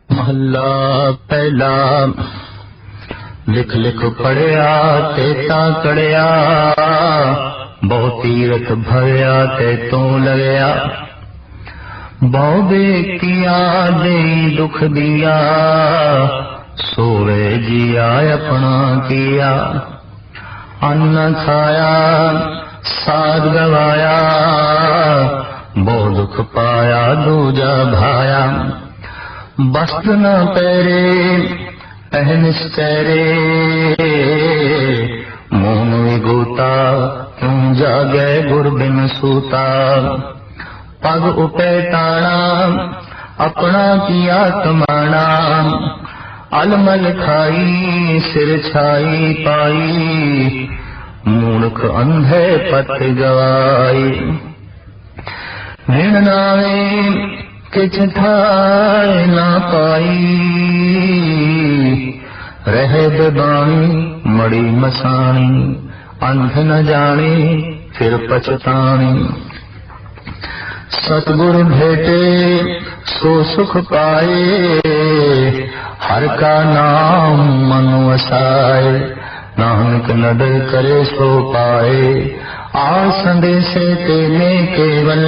महला पहला। लिख लिख पढ़िया ते तां कड़िया, बहु तीरथ भरिया ते तू लगिया। बहु बेकिया दे दुख दिया, सोवे जिया अपना किया। अन्न खाया साध गवाया, बहु दुख पाया दूजा भाया। वस्त्र न पैरे पहन चेहरे, मोन विगोता क्यों जागे गुर बिन सूता। पग उपे ताना अपना किया कमाना, अलमल खाई सिर छाई पाई। मूर्ख अंधे पत गवाई, ऋण नावे किछ ठाए ना पाई। रहे बेबानी मड़ी मसानी, अंध न जाने फिर पछतानी। सतगुर भेटे सो सुख पाए, हर का नाम मन वसाए। नानक नदर करे सो पाए, आ संदेशे तेने केवल।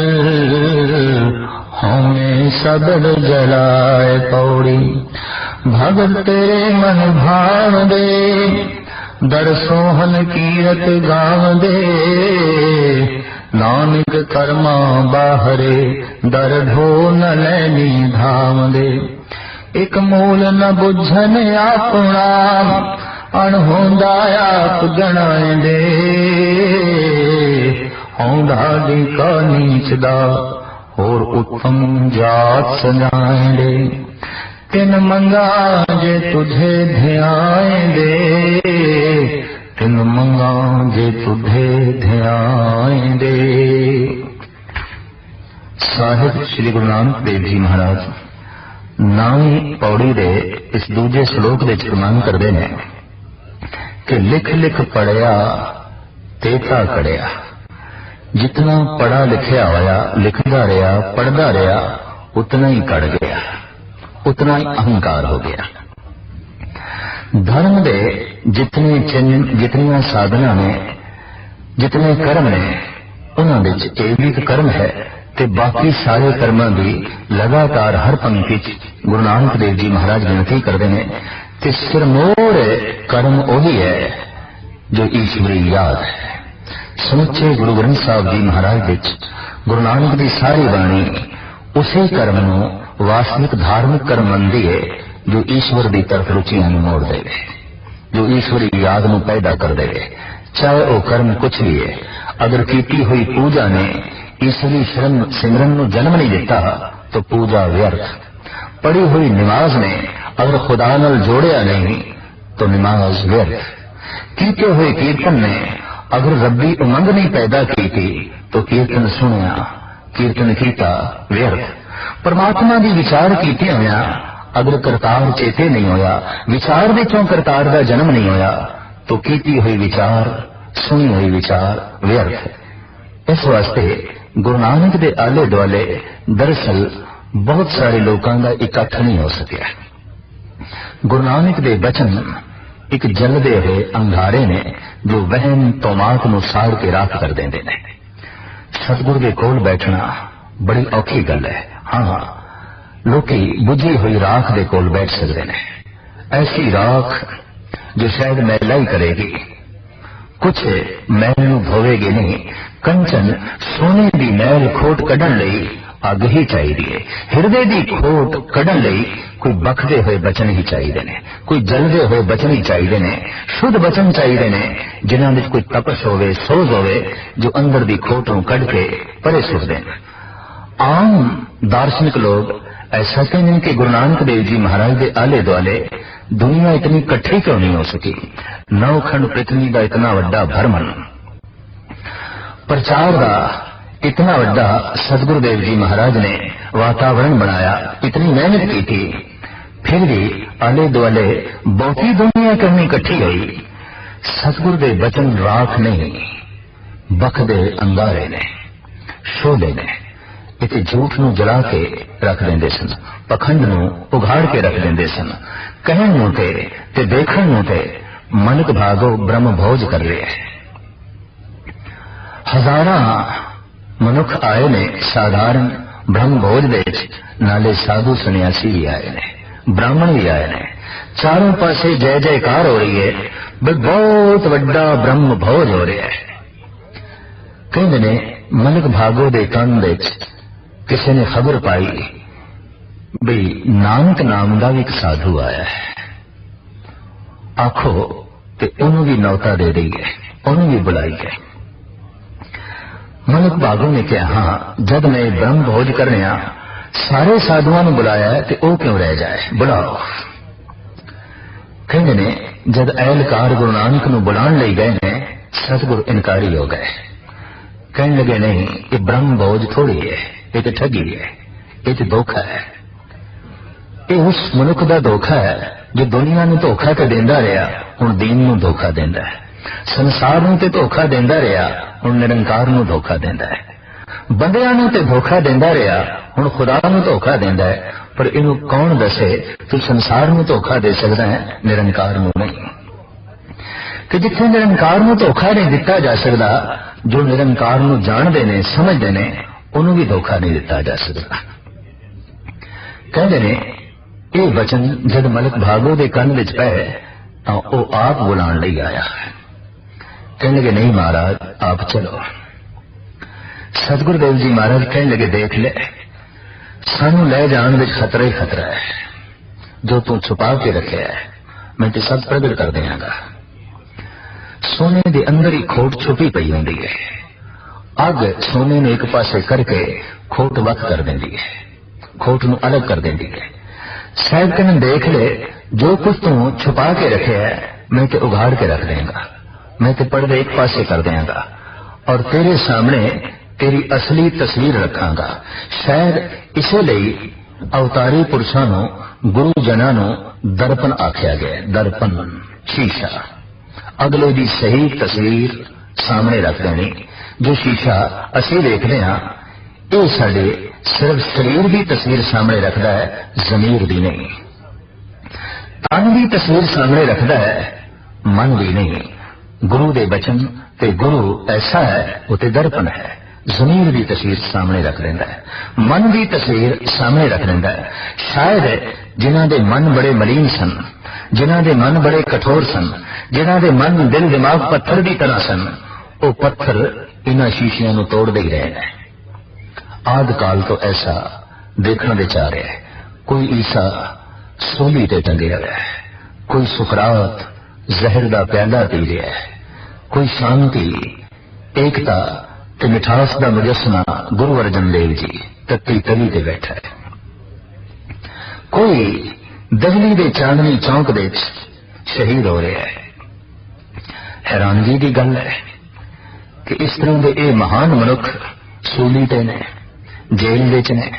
हमें सबद जलाए पौड़ी, भगत तेरे मन भाव दे। दर सोहन कीरत गाव दे, नानक कर्मा बाहरे। दर ढो न लैनी धाम दे। एक मूल न बुझन अपना, अणहोंदा आप गणाए दे। होंदा दी का नीचदा, और उत्तम जात सजाए दे। तिन मंगा जे तुझे ध्यान दे, तिन मंगा जे तुझे ध्यान दे। साहिब श्री गुरु नानक देव जी महाराज नामी पौड़ी दे इस दूजे श्लोक विच फरमान करदे ने कि लिख लिख पढ़िया तेता कड़िया। जितना पढ़ा लिखया होया, लिखदा रहा, पढ़दा रहा, उतना ही कड़ गया, उतना ही अहंकार हो गया। धर्म दे जितने चिन्ह, जितनियां साधना ने, जितने कर्म ने, उन्हां विच इह भी कर्म है ते बाकी सारे कर्मां दी लगातार हर पंक्ति च गुरु नानक देव जी महाराज गिनती करते हैं कि सिरमौर कर्म वही है जो ईश्वरी याद है। समुचे गुरु ग्रंथ साहब जी महाराज विच गुरु नानक की सारी बाणी उसी कर्म नूं वास्तविक धार्मिक कर्म मनदी है जो ईश्वर की तरफ रुचियां नूं मोड़ देवे, जो ईश्वरी याद नूं पैदा कर देवे। चाहे वह कर्म कुछ भी है, अगर कीती हुई पूजा ने ईश्वरी सिमरन नूं जन्म नहीं दिता तो पूजा व्यर्थ। पढ़ी हुई नमाज ने अगर खुदा नाल जोड़िया नहीं तो नमाज व्यर्थ। कीते हुए कीर्तन ने अगर रब्बी उमंग नहीं पैदा की तो कीर्तन सुनिया, कीर्तन कीता व्यर्थ। परमात्मा की विचार कीते होया अगर करतार चेते नहीं होया, विचार विचों करतार का जन्म नहीं होया तो कीती हुई विचार, सुनी हुई विचार व्यर्थ। इस वास्ते गुरु नानक दे आले दुआले दरअसल बहुत सारे लोगों का इकट्ठ नहीं हो सकिया। गुरु नानक दे बचन एक जलदे हुए अंगारे ने जो वहम तोमात नूं साड़ के राख कर देंदे ने। सतगुरु के कोल बैठना बड़ी औखी गल है। हाँ, लोकी बुझी हुई राख दे कोल बैठ सकते हैं, ऐसी राख जो शायद मैला ही करेगी, कुछ मैल नूं धोवेगी नहीं। कंचन सोने की मैल खोट कढ़न लई अग ही चाहिए, हिरदे की खोट कढ़न लई कोई बखदे हुए बचन ही चाहिए ने, कोई जलदे हुए बचन ही चाहिए ने, शुद्ध बचन चाहिए ने जिन्हां विच कोई तपश होवे, सोज होवे, जो अंदर की खोट नूं कढ़ के परे सुट देन। आम दार्शनिक लोग ऐसा कहते हैं कि गुरु नानक देव जी महाराज के आले दुआले दुनिया इतनी कट्ठी क्यों नहीं हो सकी। नौखंड पृथ्वी का इतना वड्डा भरमन, प्रचार का इतना वड्डा सतगुरुदेव जी महाराज ने वातावरण बनाया, इतनी मेहनत की थी, फिर भी आले दुआले बहुती दुनिया करनी इकट्ठी हुई। सतगुरुदेव बचन राख नहीं, बखदे अंगारे ने, शोले ने। इते झूठ नूं जला के रख देंदे सन, पखंड नूं उघाड़ के रख देंदे सन। कहण नूं ते देखण नूं ते मनक भागो ब्रह्म भोज कर रहे। हजारां मनुख आए ने साधारण ब्रह्म भोज दे नाले साधु सन्यासी भी आए ने, ब्राह्मण भी आए ने। चारों पासे जय जयकार हो रही है, बहुत वड्डा ब्रह्म भोज हो रहा है। कहते ने मनक भागो दे कंन विच किसी ने खबर पाई भी नानक नाम का भी एक साधु आया है, आखो ते उन्होंने भी नौता दे दी है, उन्होंने भी बुलाई है। मनक भागो ने कहा हाँ, जब मैं ब्रह्म भोज करने सारे साधुओं ने बुलाया है तो क्यों रह जाए, बुलाओ। कहते ने जब एहलकार गुरु नानक नूं बुलाण लई गए ने, सतगुरु इनकारी हो गए। कहने लगे नहीं, ये ब्रह्म भोज थोड़ी है, ये तो ठगी है, ये तो धोखा है। ये उस मनुख का धोखा है जो दुनिया नूं धोखा तो देंदा रहा, हुण दीन नूं धोखा देंदा है। संसार नूं ते धोखा देंदा रहा, हुण निरंकार नूं धोखा देंदा है। बंदियां नूं ते धोखा देंदा रहा, हुण खुदा नूं धोखा देंदा है। पर इनू कौन दसे तू संसार नूं धोखा दे सकदा है, निरंकार नूं नहीं। कि जिथे निरंकार नूं धोखा नहीं दिता जा सकदा, जो निरंकार नूं जाणदे ने समझदे ने उन्हों भी धोखा नहीं दिता जा सकता। कहते ने ये वचन जब मलक भागो दे कंन विच पए तां ओ आप बुलाण लई आया। कहने लगे नहीं महाराज आप चलो। सतगुरुदेव जी महाराज कहने लगे देख ले, सानू ले जाण विच खतरा ही खतरा है। जो तू छुपा के रखे है मैं तो सब प्रगट कर देंगा। सोने के अंदर ही खोट छुपी पई होंदी है। अग सोने ने एक पासे करके खोट वख कर देंदी है, खोट नूं अलग कर देंदी है। शायद कहने देख ले, जो कुछ तू छुपा के रखे है मैं तो उघाड़ के रख देंगा, मैं तो पर्दे एक पासे कर देंगा और तेरे सामने तेरी असली तस्वीर रखांगा। शायद इसे ਲਈ अवतारी पुरुषां नूं गुरु जनां नूं दर्पण आख्या गया। दर्पण शीशा, अगले की सही तस्वीर सामने रख देनी। जो शीशा असीं देखते हैं ये साडे सिर्फ शरीर की तस्वीर सामने रखता है, जमीर की नहीं। तन की तस्वीर सामने रखता है, मन भी नहीं। गुरु दे बचन ते गुरु ऐसा है वो ते दर्पण है, जमीर की तस्वीर सामने रख देता है, मन की तस्वीर सामने रख देता है। शायद जिन्हां दे मन बड़े मलीन सन, जिन्हां दे मन बड़े कठोर सन, जिन्हां दे मन दिल दिमाग पत्थर की तरह सन, वो पत्थर इन्हां शीशियां नूं तोड़दे ही रहे हैं। आद काल तो ऐसा देखने दे चाह रहा है। कोई ईसा सूली ते टंगे हुआ है, कोई सुकरात जहर का प्याला पी रहा है, कोई शांति एकता ते मिठास का मुजस्समा गुरु अर्जन देव जी तत्ती तली ते बैठा है। कोई दहली दे चांदनी चौक दे शहीद हो रहा है। हैरानगी की गल है कि इस तरह के ये महान मनुख सूली ते ने, जेल विच ने,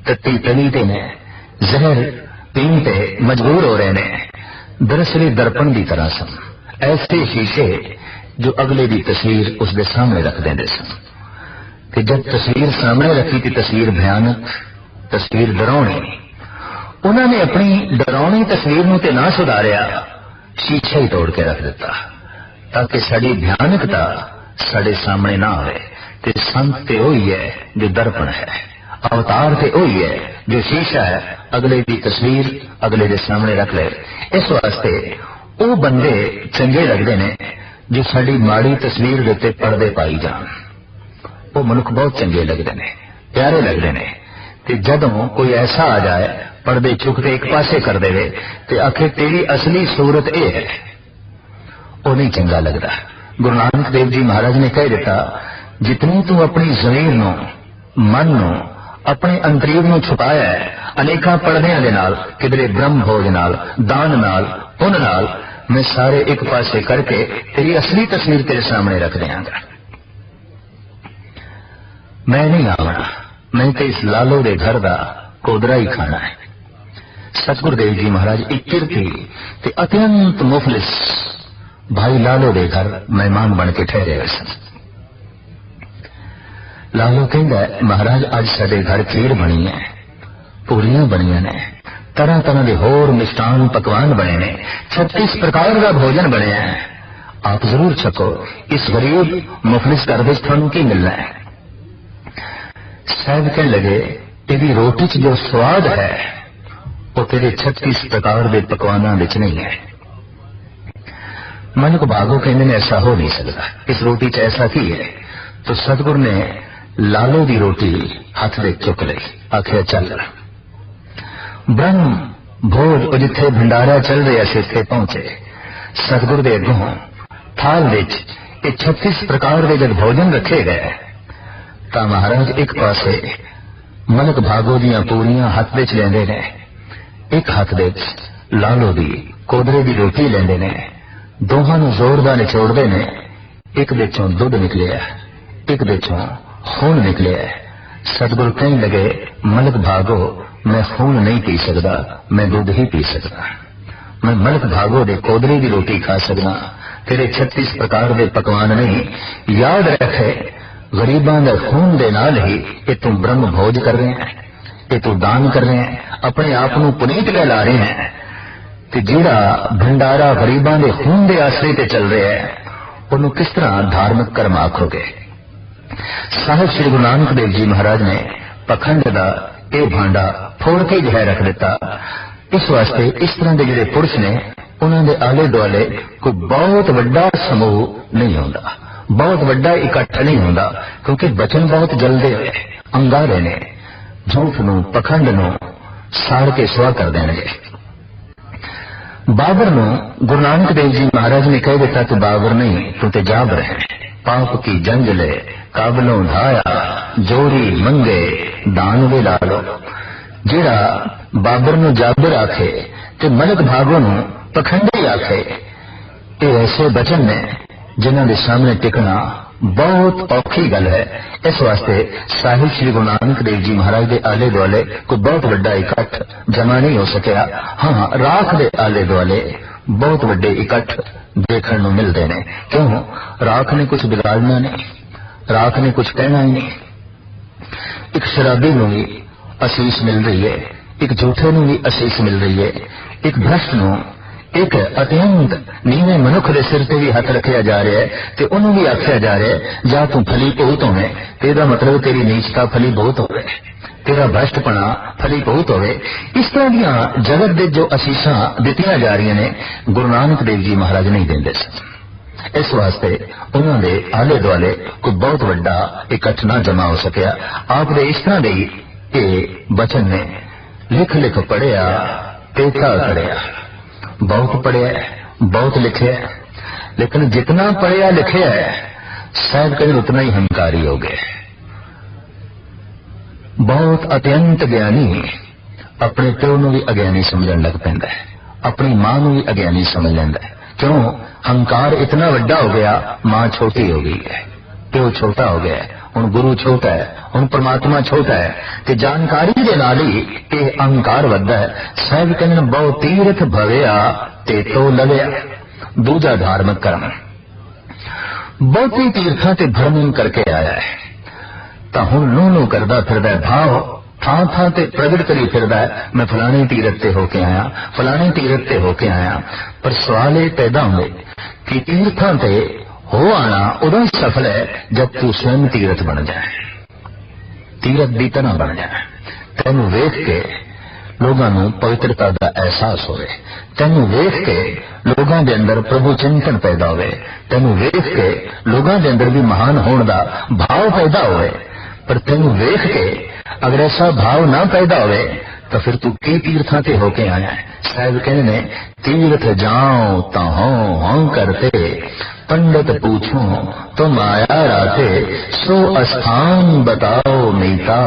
तत्ती तली ते ने, जहर पीण ते मजबूर हो रहे ने। दरअसल दर्पण की तरह सन, ऐसे शीशे जो अगले की तस्वीर उसके सामने रख देंगे सन। कि जब तस्वीर सामने रखी थी, तस्वीर भयानक, तस्वीर डरावनी, उन्होंने अपनी डरावनी तस्वीर नूं ते ना सुधारिया, शीशा ही तोड़ के रख दिता ताकि साड़ी भयानकता साडे सामने ना आवे। ते संत ते वही है जो दर्पण है, अवतार ते वही है जो शीशा है, अगले की तस्वीर अगले के सामने रख ले। इस वास्ते वो बंदे चंगे लगते ने जो साड़ी माड़ी तस्वीर के उत्ते पर्दे पाई जान। वो मनुख बहुत चंगे लगते ने, प्यारे लगते ने। ते जदों कोई ऐसा आ जाए पर्दे चुक के एक पासे कर दे ते आखे तेरी असली सूरत ये है, वो नहीं चंगा लगता। गुरु नानक देव जी महाराज ने कह दिता, जितनी तू अपनी जमीर नूं, मन नूं, अपने अंतरीव नूं छुपाया है अनेका पर्दियां दे नाल, किधरे ब्रह्म भोज नाल, दान नाल, पुन नाल, मैं सारे एक पासे करके तेरी असली तस्वीर तेरे सामने रख देंगा। मैं नहीं आवना, मैं तो इस लालो दे घर का कोदरा ही खाना है। सतगुरुदेव जी महाराज एक किरती ते अत्यंत मुफलिस भाई लालो दे घर मेहमान बन के ठहरे हुए सन। लालो कहता महाराज अज साडे घर खीर बनी है, पूरियां बनिया ने, तरह तरह के होर मिष्टान पकवान बने ने, 36 प्रकार का भोजन बनया है, आप जरूर छको। इस गरीब मुफलिस घर में थानू की मिलना है। साहब कहने लगे तेरी रोटी च जो स्वाद है वो तेरे 36 प्रकार के पकवाना विच नहीं है। मन को भागो कहने ने ऐसा हो नहीं सकता, इस रोटी च ऐसा की है। तो सतगुरु ने लालो की रोटी हाथ में चुक ली, आखिर चल ब्रह्म भोज जिथे भंडारा चल रहा से इत्थे पहुंचे। सतगुरु के अगों थाल विच 36 प्रकार के जब भोजन रखे गए तो महाराज एक पासे मलक भागो दियां पूरियां हाथ विच लेंदे ने, एक हाथ विच लालो दी कोदरे की रोटी लेंदे ने, दोहां नूं जोरदार निचोड़दे ने। एक विचों दुध निकलिया, एक विचों खून निकलिया। सतगुरु कहने लगे मलक भागो मैं खून नहीं पी सकता, मैं दूध ही पी सकता। मैं मलक भागो दे कोदरे की रोटी खा सकता, तेरे 36 प्रकार के पकवान नहीं। याद रखे गरीबां दे खून दे नाल ही ये तू ब्रह्म भोज कर रहे हैं, ये तू दान कर रहे हैं, अपने आप को पुनीत कहला रहे हैं। कि जिहड़ा भंडारा गरीबां दे खून दे आसरे ते चल रहा है उन्होंने किस तरह धार्मिक कर्म आखोगे। साहिब श्री गुरु नानक देव जी महाराज ने पखंड का यह भांडा फोड़ के जह रख दिता। इस वास्ते इस तरह के जिहड़े पुरुष ने उन्होंने आले दुआले कोई बहुत वड्डा समूह नहीं होता, बहुत वड्डा इकट्ठ नहीं होता, क्योंकि बचन बहुत जलदे हुए अंगारे ने झूठ नूं पखंड नूं साड़ के सुआ कर देंगे। बाबर नूं गुरु नानक देव जी महाराज ने कह दिता कि बाबर नहीं तू ते जाबर है, पाप की जंज ले काबलों धाया, जोरी मंगे दान वे लालो। जिहड़ा बाबर नूं जाबर आखे ते मलक भागो नूं पखंडी आखे, ये ऐसे बचन ने जिन्हां दे सामने टिकना बहुत औखी गल है। इस वास्ते साहिब श्री गुरु नानक देव जी महाराज के आले दुआले कोई बहुत वड्डा इकट्ठ जमा नहीं हो सकिया। हाँ, राख के आले दुआले बहुत वड्डे इकट्ठ देखने को मिलते हैं। क्यों? राख ने कुछ बिगाड़ना नहीं, राख ने कुछ कहना ही नहीं। एक शराबी नूं भी असीस मिल रही है, एक झूठे नूं भी असीस मिल रही है, एक भ्रष्ट नूं, एक अत्यंत नीवे मनुख के सिर से भी हाथ रखा जा रहा है तो उन्होंने भी आख्या जा रहा है जा तू फली बहुत होवे, तेरा मतलब तेरी नीचता फली बहुत होवे, तेरा भ्रष्टपना फली बहुत होवे। इस तरह दियां जगत दे जो असीसां दित्तियां जा रही ने गुरु नानक देव जी महाराज नहीं देंदे सन। इस वास्ते उन्होंने आले दुआले कोई बहुत वड्डा इकट्ठ ना जमा हो सकिया। आपने इस तरह के बचन ने लिख लिख पढ़िया पेठा करिया, बहुत पढ़िया बहुत लिखिया, लेकिन जितना पढ़िया लिखिया है शायद कहीं उतना ही हंकारी हो गए। बहुत अत्यंत ज्ञानी अपने प्यो नूं भी अज्ञानी समझण लग पैंदा है, अपनी मां नूं भी अज्ञानी समझ लैंदा है। क्यों? हंकार इतना वड्डा हो गया, मां छोटी हो गई है, प्यो छोटा हो गया है, हुण गुरु छोटा है, हुण परमात्मा छोटा है, ते जानकारी दे नाल ही ये अहंकार वधदा है। साहिब कहंदे ने बहु तीरथ भविया ते तो लविया। दूजा धार्मिक कर्म बहुती तीर्थां ते भ्रमण करके आया है तां हुण नूं करदा फिरदा भाव थां थां ते प्रगट करी फिरदा है मैं फलाने तीरथ ते होके आया, फलाने तीरथ ते होके आया। पर सवाल ये पैदा होंदे कि तीर्थां ते हो आना उदों सफल है जब तू स्वयं तीरथ बन जाए, तीरथ की तरह बन जाए। तेनू वेख के लोगों को पवित्रता का एहसास होवे, तेनू वेख के लोगों के अंदर प्रभु चिंतन पैदा होवे, तेनू वेख के लोगों के अंदर भी महान होने का भाव पैदा होवे। पर तेनू वेख के अगर ऐसा भाव ना पैदा होवे तो फिर तू की तीर्थां ते होके आया है। साहिब कहने ने तीर्थ जाओ तो हों करते, पंडित पूछो तुम आया राते, सो स्थान बताओ मीता,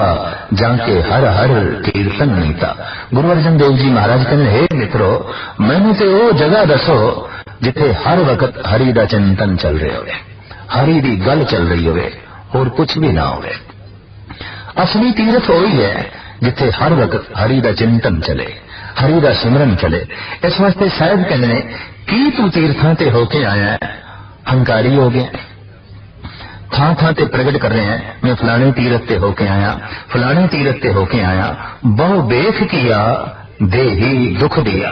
जाके हर हर कीर्तन मीता। गुरु अर्जन देव जी महाराज कहने हे मित्रो मैनू ते वो जगह दसो जिथे हर वक्त हरि दा चिंतन चल रहे होवे, हरि दी गल चल रही होवे और कुछ भी ना होवे। असली तीर्थ वही है जिथे हर वक्त हरि दा चिंतन चले, हरि दा सिमरन चले। इस वास्ते साहिब कहने की तू तीर्थां ते होके आया है, हंकारी हो गया। थां थां ते प्रगट कर रहे हैं, मैं फलाने तीरथ ते होके आया, फलाने तीरथ ते होके आया, बहु बेख किया देही दुख दिया।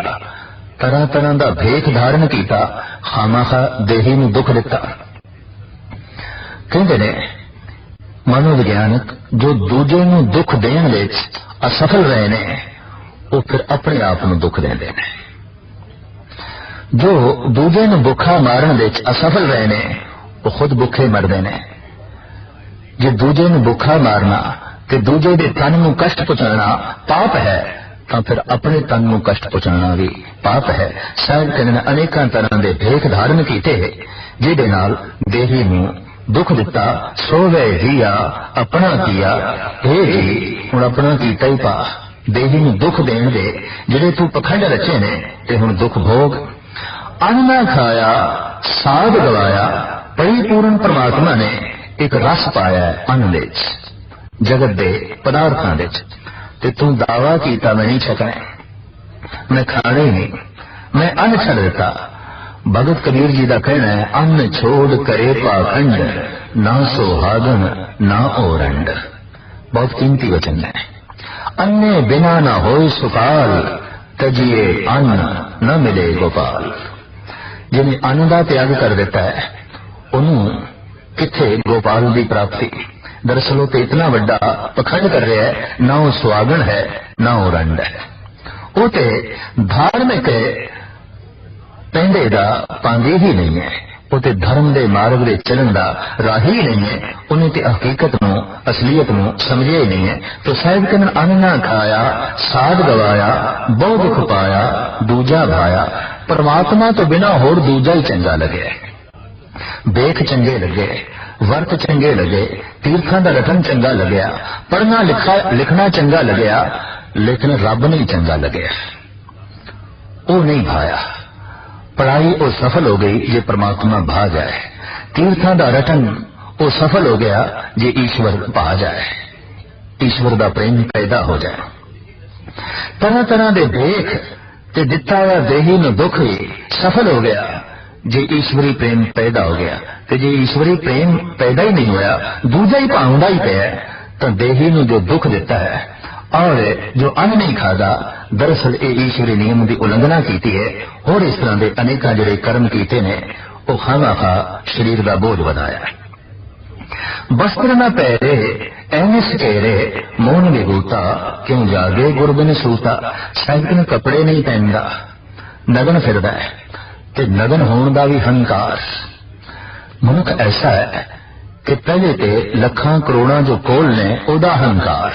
तरह तरह का भेख धारण किया, खामाखा देही नूं दुख दिता। कहते ने मनोविज्ञानक जो दूजे नूं दुख देण विच असफल रहे ने, वो फिर अपने आप नूं दुख देंदे ने। जो दूजे नूं भुखा मारन विच असफल रहे ने, वो खुद भुखे मरदे ने। जे दूजे नूं भुखा मारना ते दूजे दे तन नूं कष्ट पहुंचाना पाप है, तो फिर अपने तन नूं कष्ट पहुंचाना भी पाप है। साहिब कहने अनेकों तरह के भेख धारण कीते जिहदे नाल देही नूं दुख दिता। सोवे जिया अपना किया, हे जी हुण अपना कीता ही पा। देही नूं दुख देण दे जिहड़े तू पखंड रचे ने, ते हुण दुख भोग। अन्न ना खाया साध गवाया, परिपूर्ण परमात्मा ने एक रस पाया अन्न विच, जगत दे पदार्थां विच, ते तू दावा कीता मैं नहीं छकना, मैं खाना ही नहीं, मैं अन्न छड़ दिता। भगत कबीर जी का कहना है, अन्न छोड़ करे पाखंड, ना सुहागन ना ओरंड। बहुत कीमती वचन है। अन्ने बिना ना होए सुकाल, तजिए अन्न न मिले गोपाल। जिन्हें अन्न का त्याग कर देता है, उन्होंने किथे गोपाल की प्राप्ति। दरअसल वो तो इतना बड़ा पखंड कर रहा है, ना वो सुहागन है ना वो रंड है। वो तो धार्मिक पेंडे का पांगे ही नहीं है, वो तो धर्म के मार्ग के चलन का राही ही नहीं है। उन्हें तो हकीकत नूं असलियत नूं समझे ही नहीं है। तो साहिब कहन अन्न ना खाया साध गवाया, बहु दुख पाया दूजा भाया। परमात्मा तो बिना होर दूजा ही चंगा लगे। बेख चंगे लगे, वर्त चंगे लगे, तीर्थां दा रटन चंगा लगया, पढ़ना लिखना चंगा लगया, लेकिन रब नहीं चंगा लगे। वो नहीं भाया। पढ़ाई वो सफल हो गई जे परमात्मा भा जाए, तीर्थां दा रटन वो सफल हो गया जे ईश्वर भा जाए, ईश्वर दा प्रेम पैदा हो जाए। तरह तरह दे भेख ते दिता हुआ देही नूं दुख ही सफल हो गया जे ईश्वरी प्रेम पैदा हो गया। ते जे ईश्वरी प्रेम पैदा ही नहीं होया, दूजा ही पाउंदा ही पिया, तो देही नूं जो दुख देता है और जो अन्न नहीं खाता, दरअसल ये ईश्वरी नियम की उल्लंघना की है। और इस तरह के अनेक जिहड़े कर्म किए ने, वो खामाखा शरीर का बोझ बनाया। वस्त्र न पैरे ऐने सकेरे, मोन विभूता क्यों जागे गुरबिन सूता। शायद ने कपड़े नहीं पहनता, नगन फिरदा है, ते नगन होने का भी हंकार। मनुख ऐसा है कि पहले ते लखां करोड़ां जो कोल ने ओदा हंकार,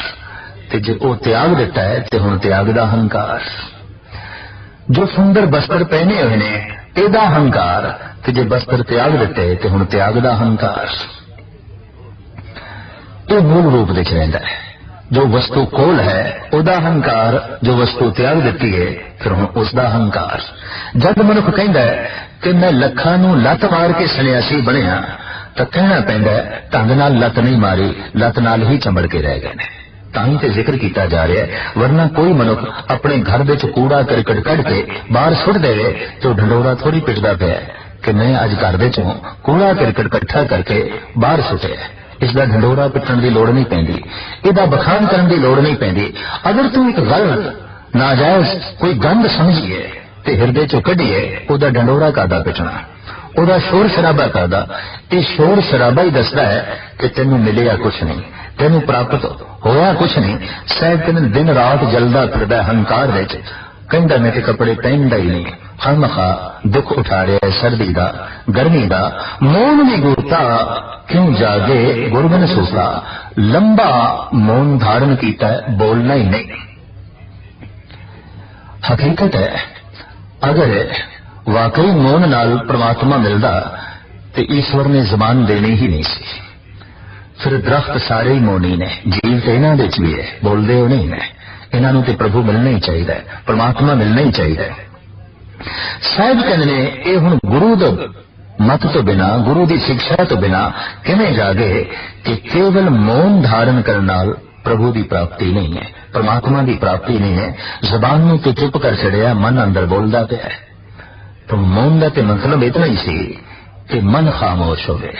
ते जे ओ त्याग देता है ते हुण त्याग दा हंकार। जो सुंदर वस्त्र पहने हुए ने एदा हंकार, ते जे वस्त्र त्याग देते ते हुण त्याग दा हंकार। ये मूल रूप दिख रहा है। जो वस्तु कोल है ओदा हंकार, जो वस्तु त्याग देती है फिर हुण उसदा हंकार। जब मनुख कहता है कि मैं लखां नूं लत मार के सन्यासी बनिया, तो कहना पैंदा है ढंग नाल लत नहीं मारी, लत नाल ही चंबड़ के रह गए ने। तां ते जिक्र किया जा रहा है, वरना कोई मनुख अपने घर विच कूड़ा करकट कढ़ के बाहर सुट देवे तो ढंडोरा थोड़ी पिटदा पिया कि मैं अज घर विचों कूड़ा करकट इकट्ठा करके बाहर सुटिया। इसका ढंडोरा पिटण की लोड़ नहीं पैंदी, इसका बखान करने की लोड़ नहीं पैंदी। अगर तू एक गलत नाजायज कोई गंद समझिए ते हिरदे चो कढ़िए, ओदा ढंडोरा कादा पिटना, ओदा शोर शराबा कादा। ये शोर शराबा ही दसदा है कि तेनू मिलिया कुछ नहीं, तेनू प्राप्त होया कुछ नहीं। शायद दिन रात जलदा फिरदा हंकार विच, कहंदा मैं ते कपड़े पहनदा ही नहीं, खामखा दुख उठा रहा है सर्दी का गर्मी का। मौन भी गुरता क्यों जागे गुरबिन सूता। लंबा मौन धारण किया है, बोलना ही नहीं। हकीकत है अगर वाकई मौन नाल परमात्मा मिलता तो ईश्वर ने जबान देनी ही नहीं सी। फिर दरख्त सारे ही मौनी ने, जीव तो इन्हां विच भी है, बोलते हो नहीं ने। इन्हां नूं ते प्रभु मिलना ही चाहिए, परमात्मा मिलना ही चाहिए। साहिब कहने ये हुण गुरु दा मत तो बिना, गुरु की शिक्षा तो बिना किवें जागे कि केवल मौन धारण करने नाल प्रभु की प्राप्ति नहीं है, परमात्मा की प्राप्ति नहीं है। जबान नूं तो चुप कर छड़िया, मन अंदर बोलता पिया है। तो मौन का तो मतलब इतना ही सी कि मन खामोश होवे,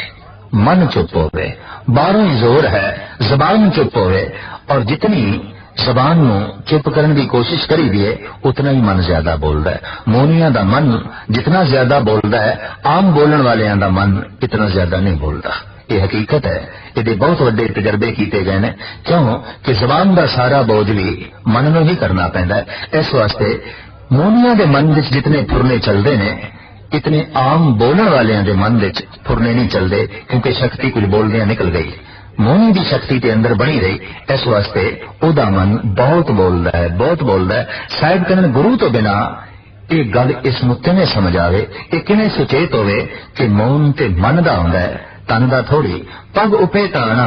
मन चुप होवे, बाहरों ही जोर है जबान चुप होवे, और जितनी जबान नू चुप करने की कोशिश करी दिए उतना ही मन ज्यादा बोलता है। मोनिया दा मन जितना ज्यादा बोलता है, आम बोलने वाले दा मन इतना ज्यादा नहीं बोलता। ये हकीकत है, ये बहुत बड़े तजर्बे किए गए ने। क्यों कि जबान का सारा बोझ भी मन नू ही करना पैंदा है। इस वास्ते मोनिया के मन विच जितने फुरने चलते ने, इतने आम बोलने वाले दे मन विच फुरने नहीं चलते, क्योंकि शक्ति कुछ बोलदियां निकल गई। मोनी की शक्ति के अंदर बनी रही, इस वास्ते ओदा मन बहुत बोलता है, बहुत बोलता है। शायद कहने गुरु तो बिना ये गल इस मुद्दे में समझ आवे, ये किवें सुचेत होवे कि मौन ते मन दा हुंदा है, तन दा थोड़ी। पग उपे ताना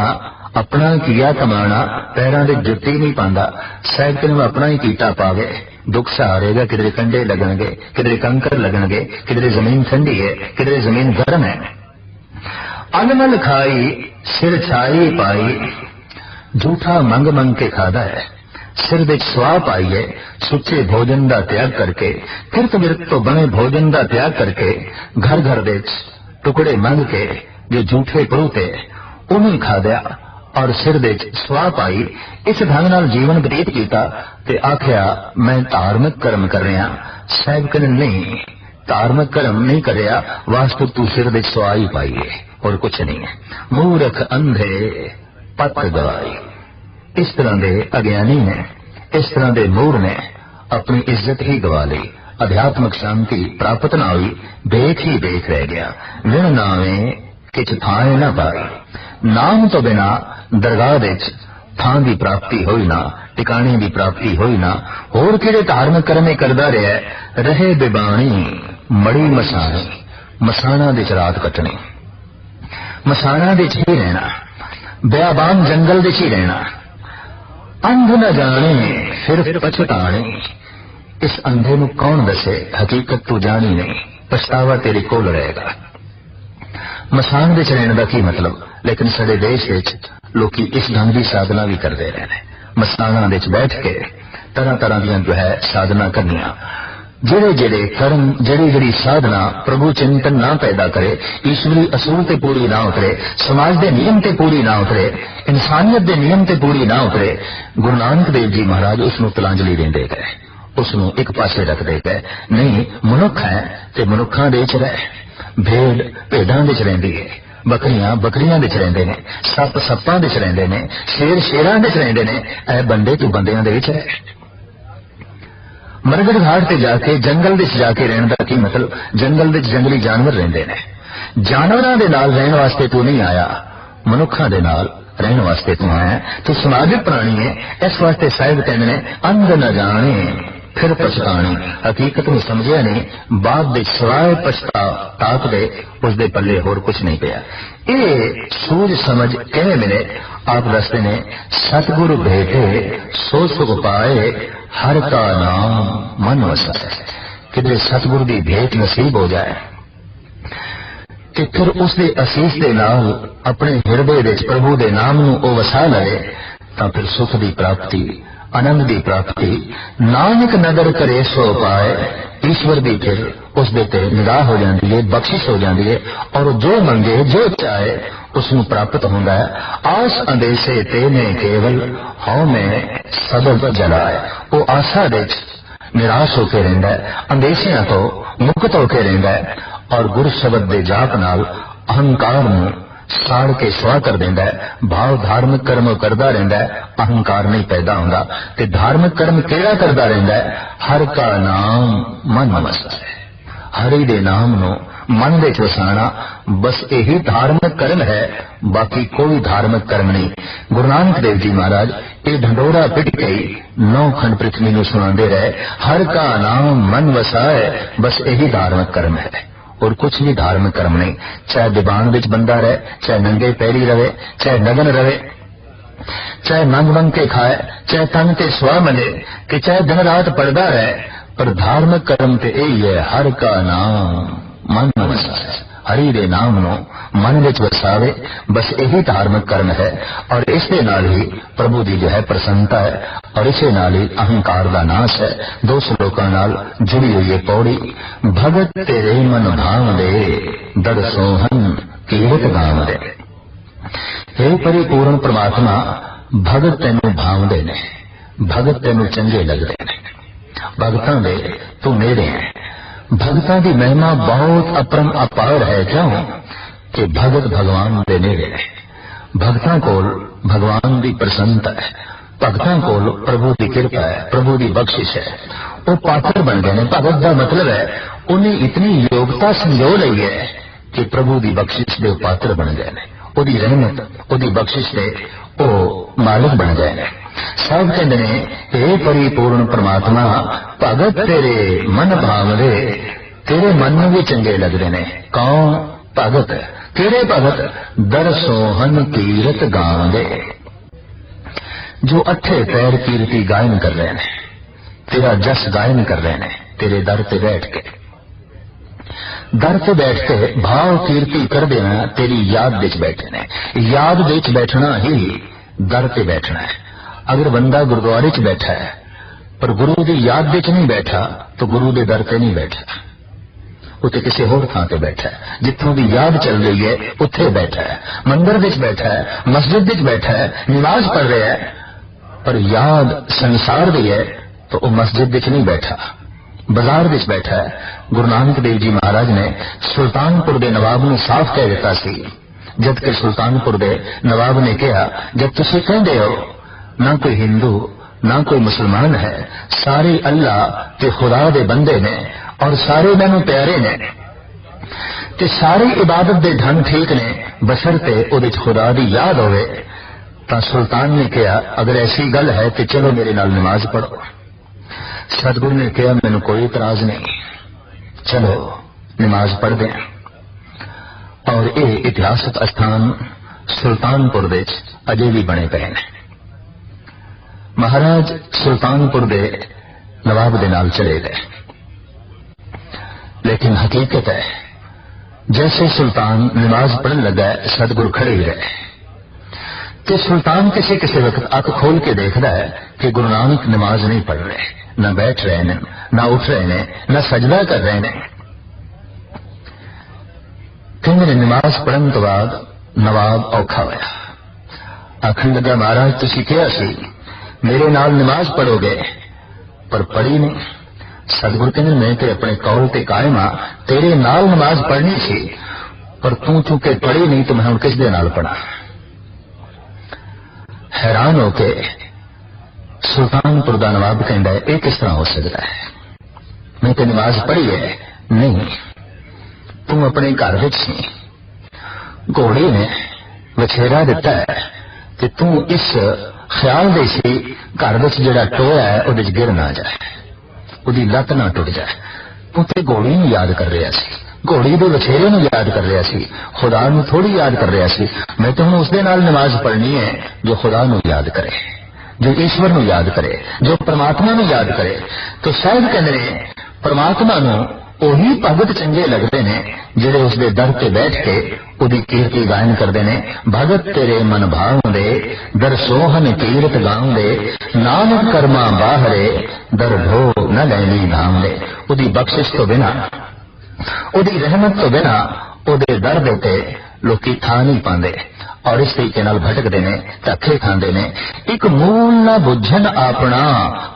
अपना किया कमाना, पैरों दे जुत्ती नहीं पांदा। शायद कहने अपना ही कीटा पावे, दुख सहारेगा, किधरे कंडे लगणगे, किधरे कंकर लगणगे, किधरे जमीन ठंडी है, किधरे जमीन गर्म है। अनमल खाई सिर छाई पाई, झूठा मंग मंग के खादा है। सिर विच सुआ पाई है, सुचे भोजन का त्याग करके, किरत विरत तो बने भोजन का त्याग करके, घर घर विच टुकड़े मंग के जो झूठे परूते उन्हें खाद्या और सिर विच सुआ पाई। इस ढंग नाल जीवन बतीत किया ते आख्या मैं धार्मिक कर्म कर रहा। साहब कहने नहीं, धार्मिक कर्म नहीं करया, वास्तु तू सिर विच सुआ ही पाई है और कुछ नहीं है। मूर्ख अंधे पत गवाई, इस तरह के अज्ञानी ने, इस तरह के मूर ने अपनी इज्जत ही गवा ली। अध्यात्मक शांति प्राप्त ना हुई, देख ही देख रह गया। विण नावे किछ थाए न पाई, नाम तो बिना दरगाह विच थां की प्राप्ति होई ना, टिकाणे की प्राप्ति होई ना। होर किहड़े धार्मिक कर्म करदा रहा, रहे बिबाणी मड़ी मसाणी, मसाणा दे रात कटनी, मसाणा दे ही रहना, बियाबान जंगल दे ही रहना। अंध न जाने फिर पछताने, इस अंधे नू कौन दसे, हकीकत तू जानी नहीं, पछतावा तेरे कोल रहेगा। मसान विच रहने का की मतलब, लेकिन साडे देश विच लोकी इस ढंग की साधना भी करते रहे हैं। मसाना विच बैठ के तरह तरह दी जो है साधना करनिया, जेड़े जेड़े कर्म, जेड़ी जेड़ी साधना प्रभु चिंतन ना पैदा करे, ईश्वरी असूल ते पूरी ना उतरे, समाज के नियम ते पूरी ना उतरे, इंसानियत के नियम ते पूरी ना उतरे, गुरु नानक देव जी महाराज उसनू तलांजलि देंदे गए, उसनू एक पासे रखते गए। नहीं, मनुख है ते मनुखा दे च रह, भेड़ भेड़ां दे च रहिंदी है, बकरियां बकरियां दे च रहिंदे ने, सप सप्पां दे च रहिंदे ने, शेर शेरां दे च रहिंदे ने, ऐ बंदे तू बंदियां दे विच रह। मरगड़ घाट से जाके जंगल विच जाके रहने का की मतलब, जंगल विच जंगली जानवर रहिंदे ने, जानवरां दे नाल रहने वास्ते तू नहीं आया, मनुखा दे नाल रहने वास्ते तू आया। तू समाजिक प्राणी है, इस वास्ते साहिब कहने ने अंध न जाने फिर पछताने, हकीकत में समझिया नहीं, बाद दे सिवाय पछताप दे उसदे पल्ले होर कुछ नहीं पिया। ये सूझ समझ किवें मिले, आप दसते ने सतगुरु भेटे सो सुख पाए, हर का नाम मन वसाए। किधरे सतगुरु की भेंट नसीब हो जाए कि फिर उसके असीस के नाल अपने हिरदे विच प्रभु के नाम नू ओ वसा लवे, तां फिर सुख की प्राप्ति, आनंद की प्राप्ति, नानक नदर करे सो पाए। ईश्वर की फिर उस ते निगाह हो जाती है, बख्शिश हो जाती है, और जो मंगे जो चाहे उसनू प्राप्त होता है। आस अंदेशे तेने केवल हौ में सबब जलाए, वो आशा विच निराश होकर रहिंदा है, अंदेशियां तो मुक्त होकर रहिंदा है, और गुरु शब्द दे जाप नाल अहंकार नू साड़ के सुआ कर देंदा है। भाव धार्मिक कर्म करता रहता है, अहंकार नहीं पैदा होता। ते धार्मिक कर्म केड़ा करता रहता है, हर का नाम मन वसाए, हरि दे नाम नो मन विच वसाना, बस यही धार्मिक कर्म है, बाकी कोई धार्मिक कर्म नहीं। गुरु नानक देव जी महाराज ये ढंडोरा पिट के 9 खंड पृथ्वी नू सुनाते रहे, हर का नाम मन वसाए, बस यही धार्मिक कर्म है और कुछ भी धार्मिक कर्म नहीं। चाहे दीवान विच बंदा रहे, चाहे नंगे पैरी रहे, चाहे नगन रहे, चाहे मंग मंग के खाए, चाहे तन के स्वा मले, कि चाहे दिन रात पढ़दा रहे, पर धार्मिक कर्म ते यही है, हर का नाम मन वसाए, हरि दे नाम नो मन विच वसावे, बस यही धार्मिक कर्म है। और इसके नाल ही प्रभु की जो है प्रसन्नता है, और इसे नाल ही अहंकार का नाश है। 2 श्लोकां नाल जुड़ी हुई है पौड़ी, भगत तेरे मन भाव दे दर सोहन कीरत गावदे। हे परिपूर्ण परमात्मा, भगत तैनू भावदे ने, भगत तैनू चंगे लगदे ने। भगतां दे तू नेड़े है। भगतां दी महिमा बहुत अपरम अपार है, क्यों कि भगत भगवान दे नेड़े है। भगतां कोल भगवान दी प्रसन्नता है, भगतां कोल प्रभु दी कृपा है, प्रभु दी बख्शिश है। वो पात्र बन गए ने। भगत का मतलब है उन्हें इतनी योग्यता संजो लई है कि प्रभु दी बख्शिश दे पात्र बन गए ने, ओदी रहमत ओदी बख्शिश दे ओ मालिक बन गए ने। सब कहते ने हे परिपूर्ण परमात्मा, भगत तेरे मन भावदे, तेरे मन में भी चंगे लगते ने। कौन भगत? तेरे भगत दर सोहन कीरत गावदे, जो अठे पैर कीर्ति गायन कर रहे हैं, तेरा जस गायन कर रहे हैं। तेरे दर पे बैठ के, दर पे बैठ के भाव कीर्ति कर देना, तेरी याद विच बैठे ने। याद विच बैठना ही दर पे बैठना है। अगर बंदा गुरुद्वारे च बैठा है पर गुरु की याद विच नहीं बैठा तो गुरु के दर पे नहीं बैठा, उत्थे किसी होर थां ते बैठा है। जिथों की याद चल रही है उत्थे बैठा है। मंदिर विच बैठा है, मस्जिद विच बैठा है, नमाज पढ़ रहा है, पर याद संसार दी है तो वह मस्जिद विच नहीं बैठा, बाजार विच बैठा है। गुरु नानक देव जी महाराज ने सुल्तानपुर के नवाब ने साफ कह दिता सी, जबकि सुल्तानपुर के नवाब ने कहा, जब तुसीं कहंदे हो ना कोई हिंदू ना कोई मुसलमान है, सारे अल्लाह ते खुदा दे बंदे ने और सारे मैनू प्यारे ने ते सारी इबादत दे ढंग ठीक ने, बशर्ते उहदे च खुदा दी याद होवे। तो सुल्तान ने कहा, अगर ऐसी गल है तो चलो मेरे नाल नमाज पढ़ो। सतगुरु ने कहा, मैनू कोई इतराज नहीं, चलो नमाज पढ़ते हैं। और ये इतिहासक स्थान सुल्तानपुर दे अजे भी बने पे हैं। महाराज सुल्तानपुर दे नवाब दे नाल चले गए, लेकिन हकीकत है जैसे सुल्तान नमाज पढ़ने लगा सतगुरु खड़े ही रहे। तो सुल्तान किसी किसी वक्त अख खोल के देखता है कि गुरु नानक नमाज नहीं पढ़ रहे, न बैठ रहे ने, न उठ रहे ने, न सजदा कर रहे ने। कहने नमाज पढ़ने तो बाद नवाब औखा होया, आखन लगा, महाराज तुसीं कहा सी मेरे नाल नमाज पढ़ोगे पर पढ़ी नहीं। सतगुरु कहने, मैं तो अपने कौल ते कायम हां, तेरे नाल नमाज पढ़नी सी पर तू चूंकि पढ़ी नहीं तो मैं हुण किस दे नाल पढ़ा। हैरान होके सुल्तानपुर दा नवाब कहंदा है, ये किस तरह हो सकता है, मैं तो नमाज पढ़ी है। नहीं, तू अपने घर विच सी, घोड़ी ने वछेरा दिता है कि तू इस ख्याल दे सी घर विच जिहड़ा टोया है उहदे च गिर ना जाए, उहदी लत ना टुट जाए। तू ते घोड़ी नूं याद कर रहा सी, घोड़ी दे वछेरे नूं याद कर रहा सी, खुदा नूं थोड़ी याद कर रहा सी। मैं तो हुण उस दे नाल नमाज पढ़नी है जो खुदा नूं याद करे, जो ईश्वर नूं याद करे, जो परमात्मा नूं याद करे। तो शायद कहंदे ने परमात्मा नूं ओही भगत चंगे लगते ने जिहड़े उसके दर ते बैठ के उहदी कीर्ति गायन करते ने। भगत तेरे मन भावदे, दर सोहन कीरत गावदे, नानक कर्मा बाहरे, दर ढो न लैनी नाम दे। उहदी बख्शिश तो बिना, उहदी रहमत तो बिना उहदे दर दे ते लोकी थां नहीं पांदे और इस तरीके नाल भटकदे ने, धक्के खांदे ने। एक मूल ना बुझन अपना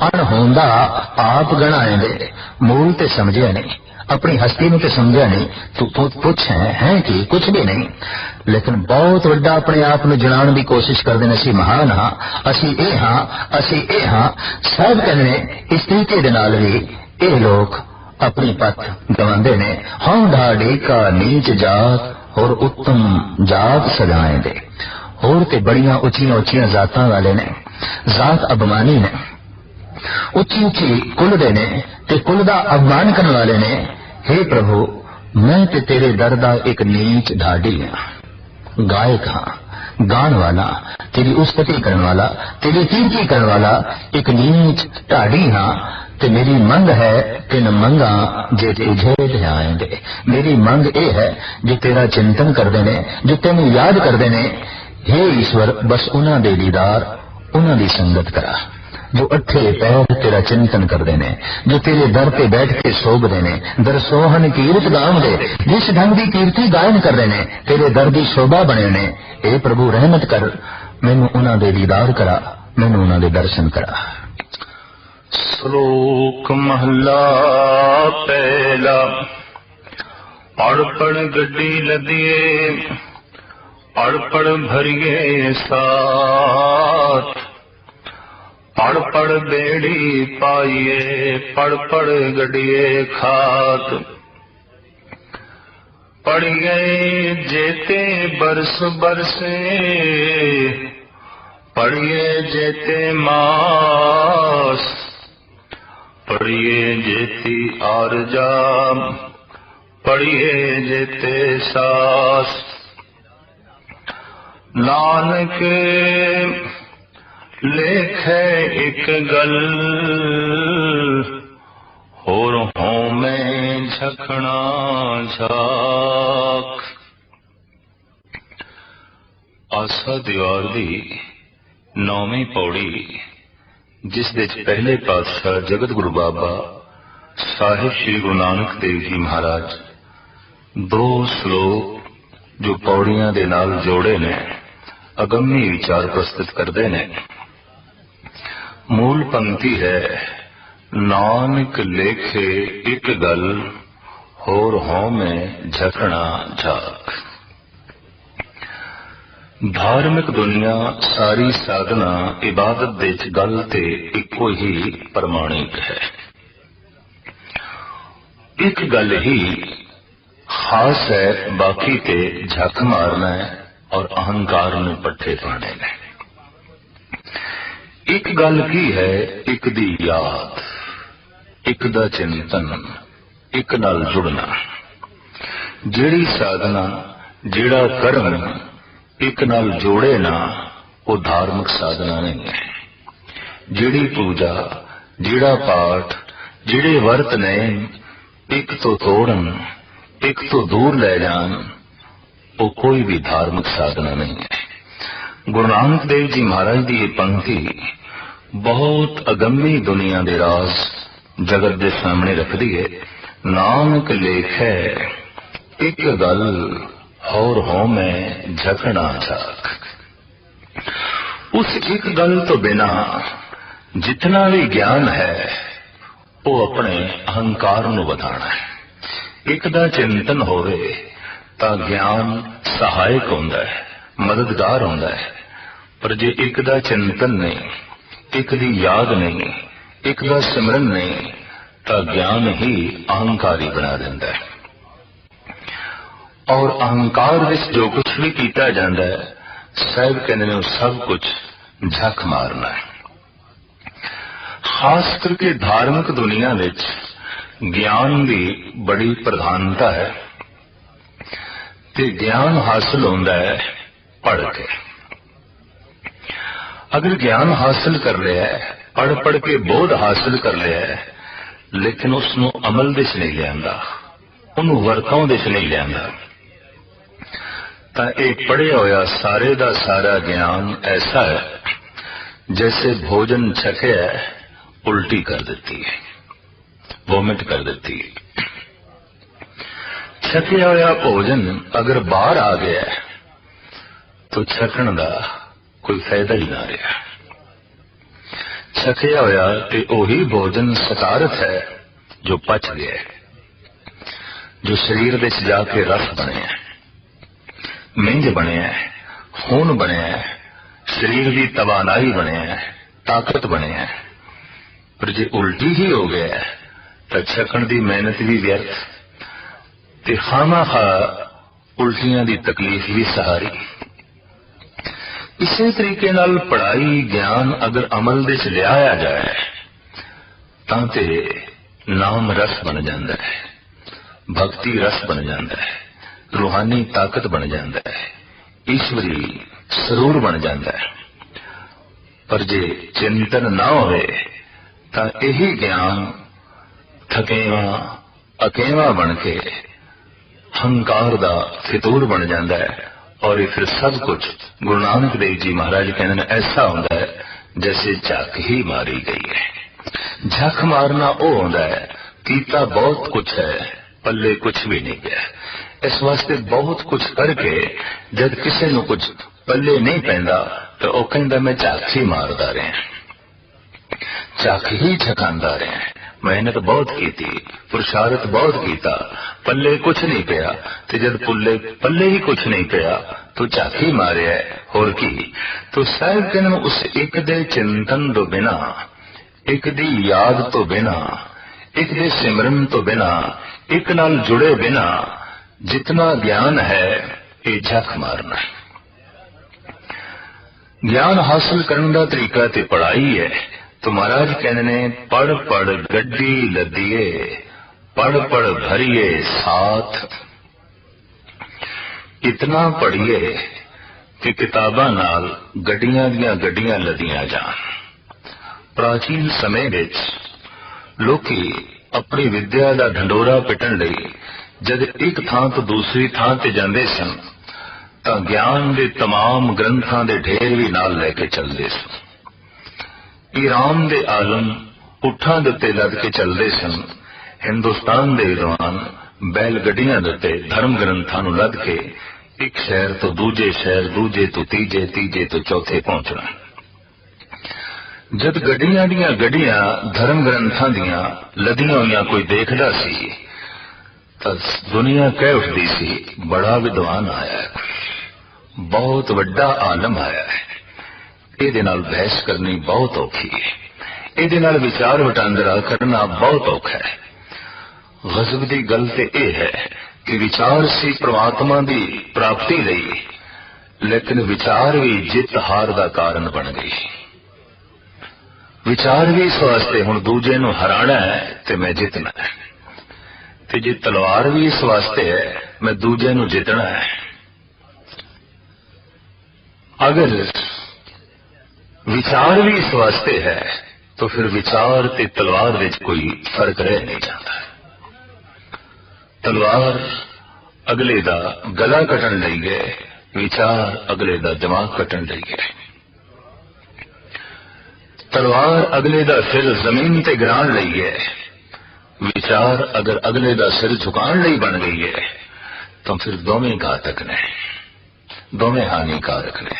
अणहोंदा आप गणाएंदे। मूल ते समझिया नहीं, अपनी हस्ती में तो समझा नहीं, तू कुछ है कि कुछ भी नहीं, लेकिन बहुत वड्डा अपने आप में जनाने की कोशिश करते हैं। असी महान हाँ, असी ए हाँ, असी ए हाँ। सब कहने इस तरीके दे नाल भी ये लोग अपनी पथ गवांदे ने। हम ढाडी का नीच जात और उत्तम जात सजाए दे। होर ते बड़ियां उचियां उचियां जातां वाले ने, जात अभिमानी ने, उच्ची उच्ची कुल दे ने ते कुल दा अपमान करने वाले ने। हे प्रभु, मैं ते तेरे दर दा एक नीच ढाडी हां, गायक हां, गान वाला, तेरी उस्तति करने वाला, तेरी कीर्ति करने वाला एक नीच ढाडी हां। ते मेरी मंग है तिन मंगा जे तुझे ध्याएंगे। मेरी मंग ये है जो तेरा चिंतन करते ने, जो तेन याद करते ने। हे ईश्वर, बस उन्हां दे दीदार, उन्हां दी संगत करा। जो अठे पैर तेरा चिंतन करते ने, जो तेरे दर पे बैठ के सोभदे ने, दरसोहन कीरत गावदे, जिस ढंग की कीर्ति गायन कर रहे ने, तेरे दर की शोभा बने ने। ए प्रभु रहमत कर, मैनू उन्हां दे दीदार करा, मैनू उन्हां दे दर्शन करा। श्लोक महला पहला। पढ़ पढ़ गड्डी लदिए, पढ़ पढ़ भरिए साथ, पढ़ पढ़ बेड़ी पाइए, पढ़ पढ़ गड्डिए खात। पढ़ गए जेते बरस बरसे, पढ़िए जेते मास, पढ़िए जेती आरजा, पढ़िए जेते सास। नानक लेखे एक गल, होर हों में झखना झाक। आसा दीवार दी 9वीं पौड़ी, जिस दे पहले पातशाह जगत गुरु बाबा साहिब श्री गुरु नानक देव जी महाराज 2 श्लोक जो पौड़ियां दे नाल जोड़े ने, अगम्य विचार प्रस्तुत करते ने। मूल पंक्ति है, नानक लेखे एक गल, होर हों में झखना झाक। धार्मिक दुनिया सारी साधना इबादत दे च गल ते इको ही प्रमाणिक है। एक गल ही खास है, बाकी ते झक मारना है और अहंकार में पट्ठे पाने ने। एक गल की है, एक दी याद, एक दा चिंतन, एक नाल जुड़ना। जेड़ी साधना, जेड़ा कर्म एक नाल जोड़े ना, वो धार्मिक साधना नहीं है। जेड़ी पूजा, जेड़ा पाठ, जेड़े वर्त ने एक तो तोड़न, एक तो दूर ले जान, वो कोई भी धार्मिक साधना नहीं है। गुरु नानक देव जी महाराज की ये पंक्ति बहुत अगम्य दुनिया के राज जगत के सामने रखती है। नानक लेखे एक गल, होर हों में झखना झाक। उस एक गल तो बिना जितना भी ज्ञान है वो अपने अहंकार नूं वधाना है। एक दा चिंतन होवे तां ज्ञान सहायक होंदा है, मददगार होंदा है। पर जे एक दा चिंतन नहीं, एक दी याद नहीं, एक दा सिमरन नहीं, तां ज्ञान ही अहंकारी बना देंदा है। और अहंकार विच जो कुछ भी कीता जाता है, साहिब कहते हैं सब कुछ झक मारना है। खास करके धार्मिक दुनिया विच ज्ञान की बड़ी प्रधानता है ते ज्ञान हासिल होता है पढ़ के। अगर ज्ञान हासिल कर लिया है, पढ़ पढ़ के बोध हासिल कर लिया है, लेकिन उसनों अमल दे च नहीं लियांदा, उन्होंने वरतों दे च नहीं लियांदा, तां एक पढ़िया होया सारे दा सारा ज्ञान ऐसा है जैसे भोजन छकिया है, उल्टी कर देती है, वोमिट कर देती है। छकिया होया भोजन अगर बाहर आ गया तो छकण का कोई फायदा ही ना रहा। छकिया होया ते ओही भोजन सकारत है जो पच गया है, जो शरीर दे जाके रस बने, मिंज बने, खून बने, शरीर की तवानाई बने, ताकत बने। पर जे उल्टी ही हो गया तो छकण की मेहनत भी व्यर्थ ते खामा खा उल्टियां की तकलीफ भी सहारी। इसी तरीके नाल पढ़ाई ज्ञान अगर अमल दे च लिया जाए तां ते नाम रस बन जाता है, भक्ति रस बन जाता है, रूहानी ताकत बन जाता है, ईश्वरी सरूर बन जाता है। पर जे चिंतन ना होवे तां यही ज्ञान थकेवा अकेवा बन के हंकार दा फितूर बन जाता है। और ये फिर सब कुछ गुरु नानक देव जी महाराज कहते हैं ऐसा होता है जैसे झक ही मारी गई है। झक मारना वो होंदा है कीता बहुत कुछ है पल्ले कुछ भी नहीं पिया। इस वास्ते बहुत कुछ करके जब किसी नूं कुछ पल्ले नहीं पैंदा तो वह कहंदा मैं झक ही मारदा रहा, झक ही झकांदा रहा, मेहनत बहुत की थी, पुरुषार्थ बहुत कीता, पल्ले कुछ नहीं पिया। ते जब पल्ले ही कुछ नहीं पिया तो झक ही मारिया है, होर की। तो साहिब कहने उस एक दे चिंतन तो बिना, एक दी याद तो बिना, एक दे सिमरन तो बिना, एक नाल जुड़े बिना जितना ज्ञान है ये झक मारना है। ज्ञान हासिल करने का तरीका ते पढ़ाई है। तो महाराज कहने ने पढ़ पढ़ गड्डी लदिए, पढ़ पढ़ भरिए साथ, इतना पढ़िए कि किताबां नाल गड्डियां दियां गड्डियां लदियां जान। प्राचीन समय विच लोकी अपनी विद्या का ढंडोरा पिटण लई जद एक थां तो दूसरी थां ते जांदे सन तां ज्ञान दे तमाम ग्रंथां दे ढेर भी नाल लैके चलदे सन। ईरान दे आलम उठां दे उत्ते लद के चलदे सन। हिंदुस्तान दे विद्वान बैल गड्डियां दे उत्ते धर्म ग्रंथां नूं लद के एक शहर तो दूजे शहर, दूजे तो तीजे, तीजे तो चौथे पहुंचना। जद गड्डियां दियां गड्डियां धर्म ग्रंथां दियां लदियां होइयां कोई देखदा सी तां दुनिया कह उठदी सी बड़ा विद्वान आया है, बहुत वड्डा आलम आया है, इहदे नाल बहस करनी बहुत औखी है, इहदे नाल विचार वटांदरा करना बहुत औखा है। गज़ब दी गल ते यह है कि विचार सी परमात्मा दी प्राप्ति लई, लेकिन विचार भी जित हार दा कारण बन गई। विचार भी इस वास्ते हुण दूजे नूं हराना है ते मैं जितना है, ते जे तलवार भी इस वास्ते है मैं दूजे नूं जितना है। अगर विचार भी इस वास्ते है तो फिर विचार ते तलवार विच कोई फर्क रह नहीं जाता। तलवार अगले दा गला कटन लई गए, विचार अगले दा दिमाग कटन लई गए। तलवार अगले दा सिर जमीन ते गिराण लई है, विचार अगर अगले दा सिर झुकाण लई बन गई है तो फिर दोवें घातक ने, दोवें हानिकारक ने,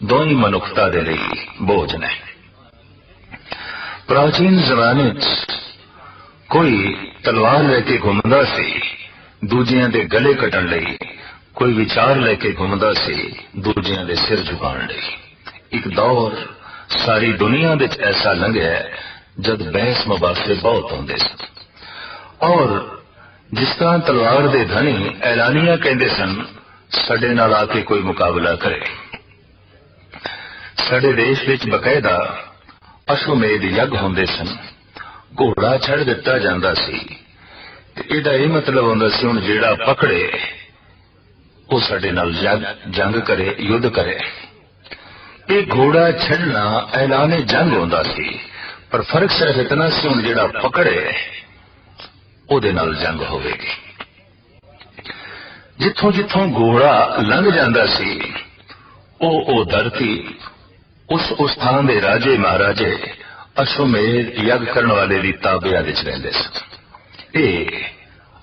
दोवें मनुखता दे लई बोझ ने। प्राचीन जमाने कोई तलवार लेके घूमदा सी दूजियां दे गले कटण लई, कोई विचार लेके घूमदा सी दूजियां दे सिर झुकाण लई। एक दौर सारी दुनिया विच ऐसा लंघिया जद बहस मुबासे बहुत होंदे सन, और जिस तरह तलवार दे धनी ऐलानिया कहंदे सन साडे नाल आके कोई मुकाबला करे। साडे देश विच बकायदा अश्वमेध यज्ञ होंदे सन, घोड़ा छड़ दिता जांदा सी। इहदा यह मतलब होंदा सी हुण जिहड़ा पकड़े वो साडे नाल जंग करे, युद्ध करे। ये घोड़ा छड़ना ऐलाने जंग होंदा सी, पर फर्क सिर्फ इतना सी हुण जिहड़ा पकड़े ओदे नाल जंग होवेगी। जिथों जिथों घोड़ा लंघ जांदा सी ओ धरती उस स्थान दे राजे महाराजे अश्वमेध यज्ञ करन वाले दी ताबिया विच रहिंदे सन। ये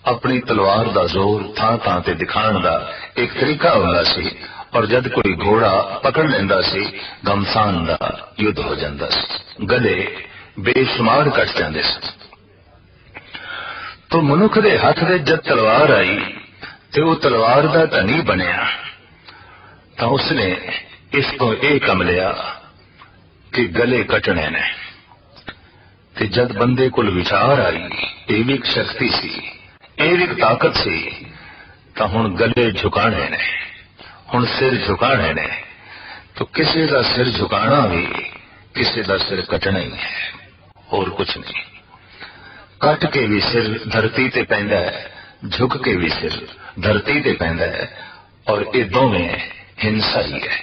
अपनी तलवार दा जोर थां थां ते दिखाण दा एक तरीका हुंदा सी, और जद कोई घोड़ा पकड़ लेंदा सी घमसान दा युद्ध हो जांदा सी, गले बेशुमार कट जांदे सन। तो मनुख दे हथ दे जद तलवार आई ते वो तलवार दा धनी बनिया तां उसने इस तो यह कम लिया कि गले कटने ने। ते जद बंदे कोल विचार आई, ये भी एक शक्ति सी, ये भी एक ताकत सी, तां हुण गले झुकाने ने, हुण सिर झुकाने ने। तो किसी का सिर झुकाना भी किसी का सिर कटना ही है, और कुछ नहीं। कट के भी सिर धरती ते पैंदा है, झुक के भी सिर धरती ते पैंदा है, और ये दोवें हिंसा ही है।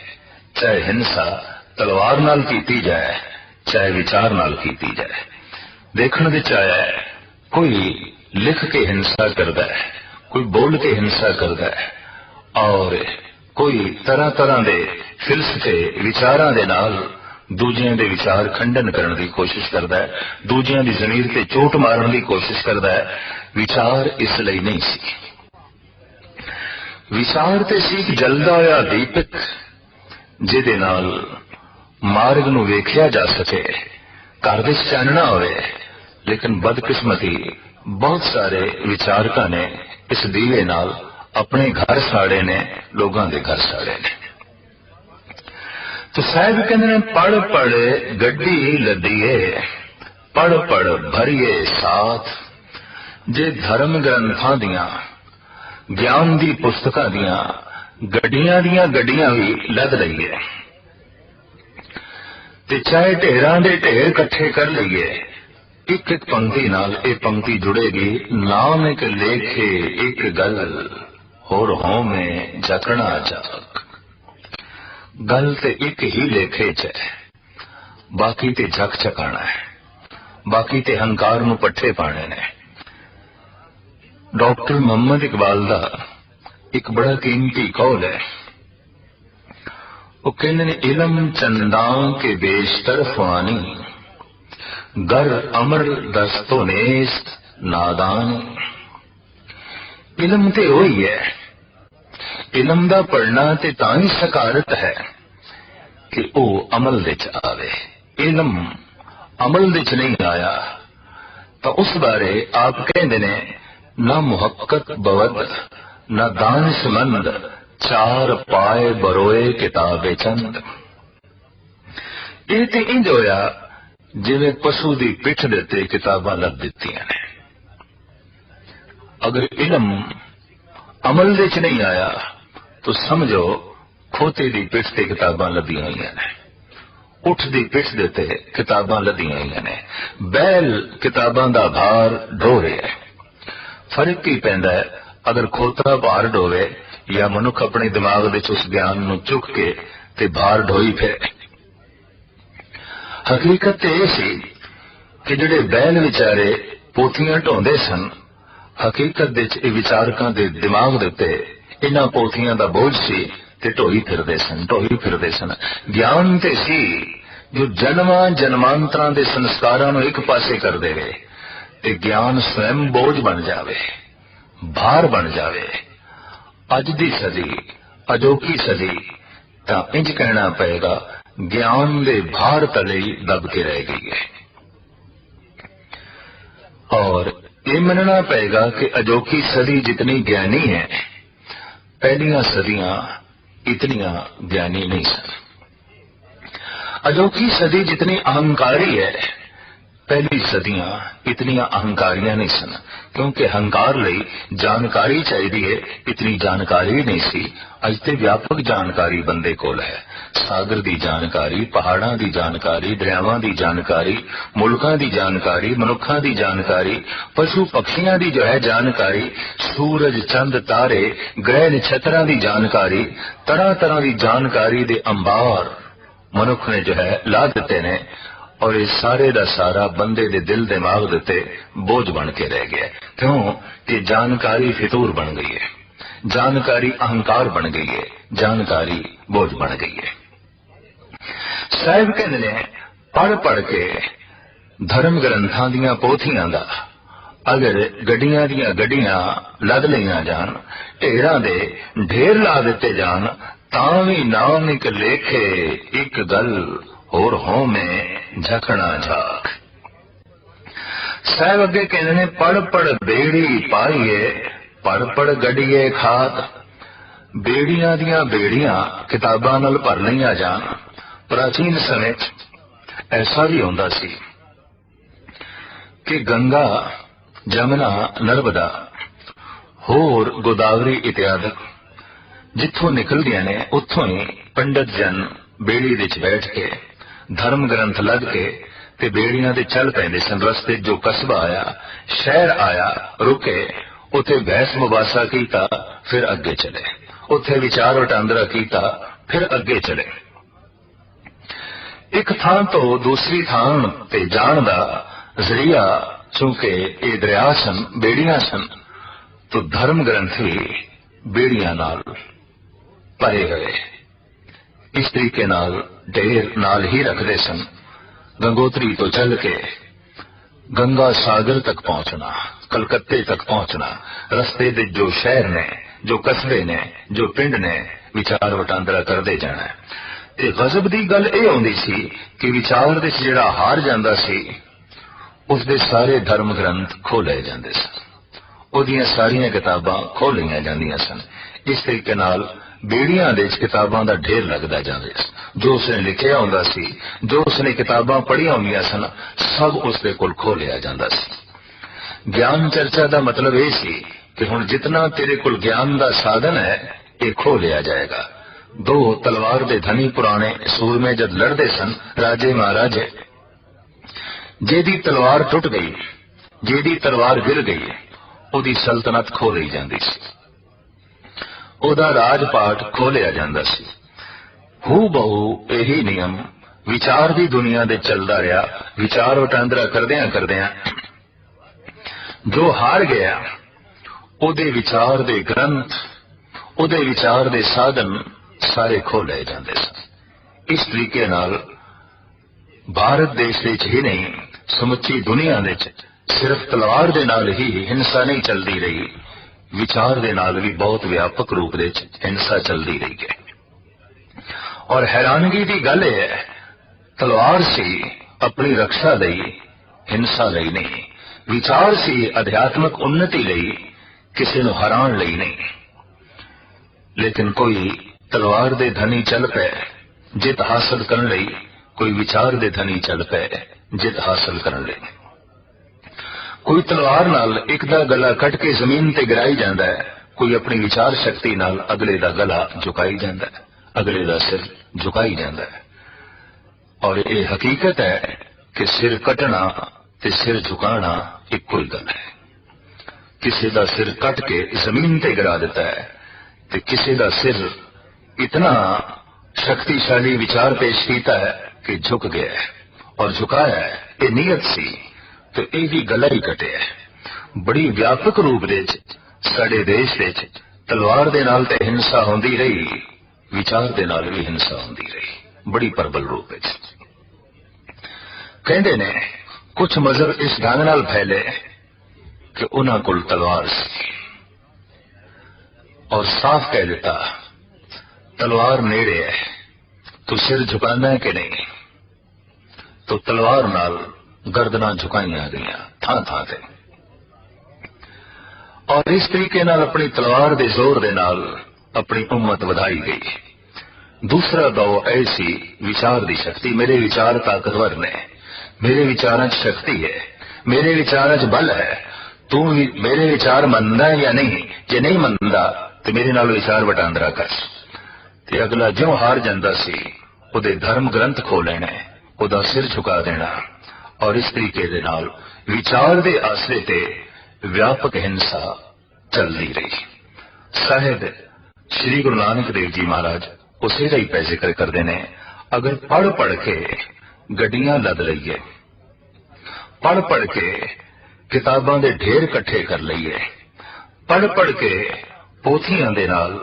चाहे हिंसा तलवार नाल कीती जाए, चाहे विचार नाल कीती जाए। देखण विच आया है कोई लिख के हिंसा करदा है, कोई बोल के हिंसा करदा है, और कोई तरह तरह दे फिलसफे विचारां दे नाल ਦੂਜਿਆਂ ਦੇ ਵਿਚਾਰ ਖੰਡਨ ਕਰਨ ਦੀ ਕੋਸ਼ਿਸ਼ ਕਰਦਾ ਹੈ, ਦੂਜਿਆਂ ਦੀ ਜ਼ਮੀਰ ਤੇ ਚੋਟ ਮਾਰਨ ਦੀ ਕੋਸ਼ਿਸ਼ ਕਰਦਾ ਹੈ। ਵਿਚਾਰ ਇਸ ਲਈ ਨਹੀਂ ਸੀ। ਵਿਚਾਰ ਤੇ ਸੀ ਇੱਕ ਜਲਦਾ ਹੋਇਆ ਦੀਪਕ, ਜਿਹਦੇ ਨਾਲ ਮਾਰਗ ਨੂੰ ਵੇਖਿਆ ਜਾ ਸਕੇ, ਘਰ ਵਿੱਚ ਚਾਨਣਾ ਹੋਵੇ। ਲੇਕਿਨ ਬਦਕਿਸਮਤੀ ਬਹੁਤ ਸਾਰੇ ਵਿਚਾਰਕਾਂ ਨੇ ਇਸ ਦੀਵੇ ਨਾਲ ਆਪਣੇ ਘਰ ਸਾੜੇ ਨੇ, ਲੋਕਾਂ ਦੇ ਘਰ ਸਾੜੇ ਨੇ। तो साहब कहते हैं पढ़ पढ़ गड्डी लदीए, पढ़ पढ़ भरिए साथ। जे धर्म ग्रंथां दियां, ज्ञान दी पुस्तकां दियां गड्डियां भी लद लईए, ते चाहे ढेरां दे ढेर इकट्ठे कर लईए, एक एक पंक्ति नाल ये पंक्ति जुड़ेगी। नाम एक लेखे एक गल, होर हों में जकना जाग। गल ते एक ही लेखे च है, बाकी ते झक चकाना है, बाकी ते हंकार नूं पट्ठे पाने ने। डॉक्टर मोहम्मद इकबाल दा एक बड़ा कीमती कौल है। वो कहते ने इलम चंदा के बेशतर फानी, गर अमर दस्तो नेस्त नादान। इलम ते वही है, इलम दा पढ़ना ते तां ही सकारत है कि वो अमल विच आवे। इलम अमल विच नहीं आया तो उस बारे आप कहंदे ने ना मुहक्कक बवद ना दानिशमंद, चार पाए बरोए किताबे चंद। ये ते इंज होया जिवें पशु दी पिठ दे ते किताबां लग दित्तियां ने। अगर इलम अमल विच नहीं आया तो समझो खोते दी पिठ ते किताबां लदियां होईयां ने, उठ दी पिठ दे ते किताबां लदियां होईयां ने। बैल किताबां दा भार ढो रहा है। फर्क ही पैंदा है अगर खोता भार ढोवे या मनुख अपने दिमाग विच उस ज्ञान नूं चुक के ते भार ढोई फिरे। हकीकत ते यह सी कि जिहड़े बैल विचारे पोथियां ढोंदे सन, हकीकत विच इह विचारकां दे दिमाग दे उत्ते इन्हां पोथियां दा बोझ सी ते ढोई फिरदे सन। ज्ञान ते सी जो जन्मां जन्मांतरां दे संस्कारां नूं एक पासे कर देवे ते ज्ञान स्वयं बोझ बन जावे, भार बन जावे। अज दी सदी, अजोकी सदी तां इंज कहना पएगा ज्ञान दे भार तले दब के रह गई है। और ये मनना पएगा कि अजोकी सदी जितनी ज्ञानी है, पहलियां सदियां इतनियां ज्ञानी नहीं सन। अजोकी सदी जितनी अहंकारी है, पहली सदियां इतनियां अहंकारियां नहीं सन। क्योंकि अहंकार लई जानकारी चाहिए, इतनी जानकारी नहीं सी। अज ते व्यापक जानकारी बंदे कोल है। सागर दी जानकारी, पहाड़ां दी जानकारी, दरियावां दी जानकारी, मुल्कां दी जानकारी, मनुखां दी जानकारी, पशु पक्षियां दी जो है जानकारी, सूरज चंद तारे ग्रह नक्षत्रां दी जानकारी, तरह तरह की जानकारी दे अंबार मनुख ने जो है ला दिते ने। और ये सारे दा सारा बंदे दे दिल दिमाग दे बोझ बन के रह गया। क्यों कि जानकारी फितूर बन गई है, जानकारी अहंकार बन गई है, जानकारी बोझ बन गई है। साहिब कहते ने पढ़ पढ़ के धर्म ग्रंथां दियां पोथियां दा अगर गड्डियां दियां गड्डियां लद लईयां जान, ढेरां दे ढेर ला दिते जान, तां भी नाम एक लेखे एक गल, होर हों में झकना झाक। साहब अगे कहते ने पढ़ पढ़ बेड़ी पाईए, पढ़ पढ़ गड्डिए खाद। बेड़ियां दियां बेड़ियां किताबां नाल भर लईयां जान। प्राचीन समय ऐसा भी होंदा सी कि गंगा, जमुना, नर्मदा होर गोदावरी इत्यादि जिथों निकलदियां ने, उत्थों ही पंडित जन बेड़ी विच बैठ के धर्म ग्रंथ लग के ते बेड़ियां दे चल पैंदे सन। रस्ते जो कस्बा आया, शहर आया, रुके, उथे बहस मुबासा कीता, फिर अगे चले। उथे विचार वटांदरा कीता, फिर अगे चले। एक थां तो दूसरी थां ते जाण दा जरिया चूंकि ये दरिया सन, बेड़ियां सन, तो धर्म ग्रंथ भी बेड़ियां नाल भरे हुए। इस तरीके नाल ढेर नाल ही रखते सन। गंगोत्री तो चल के गंगा सागर तक पहुंचना, कलकत्ते तक पहुंचना, रस्ते दे जो शहर ने, जो कस्बे ने, जो पिंड ने, विचार वटांदरा करते जाना। ते गजब दी गल यह आउंदी सी कि विचार दे जिहड़ा हार जांदा सी उसदे सारे धर्म ग्रंथ खोले जांदे सन, ओदियां सारियां किताबां खोलियां जांदियां सन। इस तरीके नाल बेड़ियां दे किताबां दा ढेर लगदा जांदा सी। जो उसने लिखिया हुंदा सी, जो उसने किताबां पढ़िया हुंदियां सन, सब उसदे कोल खोलिया जांदा सी। ज्ञान चर्चा दा मतलब यह सी कि हुण जितना तेरे कोल ज्ञान दा साधन है ये खोलिया जाएगा। दो तलवार दे धनी पुराने सूरमे जद लड़दे सन, राजे महाराजे, जेदी तलवार टुट गई, जेदी तलवार गिर गई, ओदी सल्तनत खो ली जांदी सी, ओदा राजपाट खोलिया जांदा सी। हू बहु यही नियम विचार दी दुनिया दे चलदा रहा। विचार वटांदरा करदियां करदियां जो हार गया ओदे विचार दे ग्रंथ, ओदे विचार दे साधन सारे खोले जांदे सन। इस तरीके नाल भारत देश विच ही नहीं, समुची दुनिया दे सिर्फ तलवार दे नाल ही हिंसा नहीं चलती रही, विचार दे नाल भी बहुत व्यापक रूप दे हिंसा चलती रही है। और हैरानगी की गल है, तलवार सी अपनी रक्षा लई, हिंसा लई नहीं। विचार सी अध्यात्मक उन्नति लई, किसी नूं हराण लई नहीं। लेकिन कोई तलवार दे धनी चल पे जित हासिल करने लई, कोई विचार दे धनी चल पे जित हासिल करने लई। कोई तलवार नाल एक दा गला कट के जमीन ते गिराई जांदा है, कोई अपनी विचार शक्ति नाल अगले दा गला झुकाई जांदा है, अगले दा सिर झुकाई जांदा है। और ये हकीकत है कि सिर कटना ते सिर झुकाना एक ही गल है। किसी दा सिर कट के जमीन ते गिरा देता है, ते किसी दा सिर इतना शक्तिशाली विचार पेश कीता है कि झुक गया है और झुकाया है। ये नीयत सी तो यह भी गला ही कटे है। बड़ी व्यापक रूप दे साडे देश दे तलवार दे नाल ते हिंसा होंदी रही, विचार दे नाल भी हिंसा होंदी रही, बड़ी प्रबल रूप विच। कहंदे ने कुछ मजहब इस ढंग नाल फैले कि उन्हां कोल तलवार सी और साफ कह दिता तलवार नेड़े है, तू सिर झुकाना है कि नहीं। तो तलवार नाल गर्दना झुकाइया गई थां थां ते, और इस तरीके नाल अपनी तलवार दे जोर दे नाल अपनी उम्मत वधाई गई। दूसरा दौ ऐसी विचार दी शक्ति, मेरे विचार ताकतवर ने, मेरे विचार शक्ति है, मेरे विचार बल है, तू मेरे विचार मनदा है या नहीं, जे नहीं मनदा तो मेरे नाल विचार वटांदरा कर। ते अगला ज्यों हार जांदा सी उहदे धर्म ग्रंथ खो लेने, उहदा सिर झुका देना। और इस तरीके दे नाल विचार दे आसरे ते व्यापक हिंसा चलती रही। साहिब श्री गुरु नानक देव जी महाराज उसे का ही पै जिक्र करते हैं, अगर पढ़ पढ़ के गड्डियां लद लईए, पढ़ पढ़ के किताबां दे ढेर इकट्ठे कर लईए, पढ़ पढ़ के पोथियां दे नाल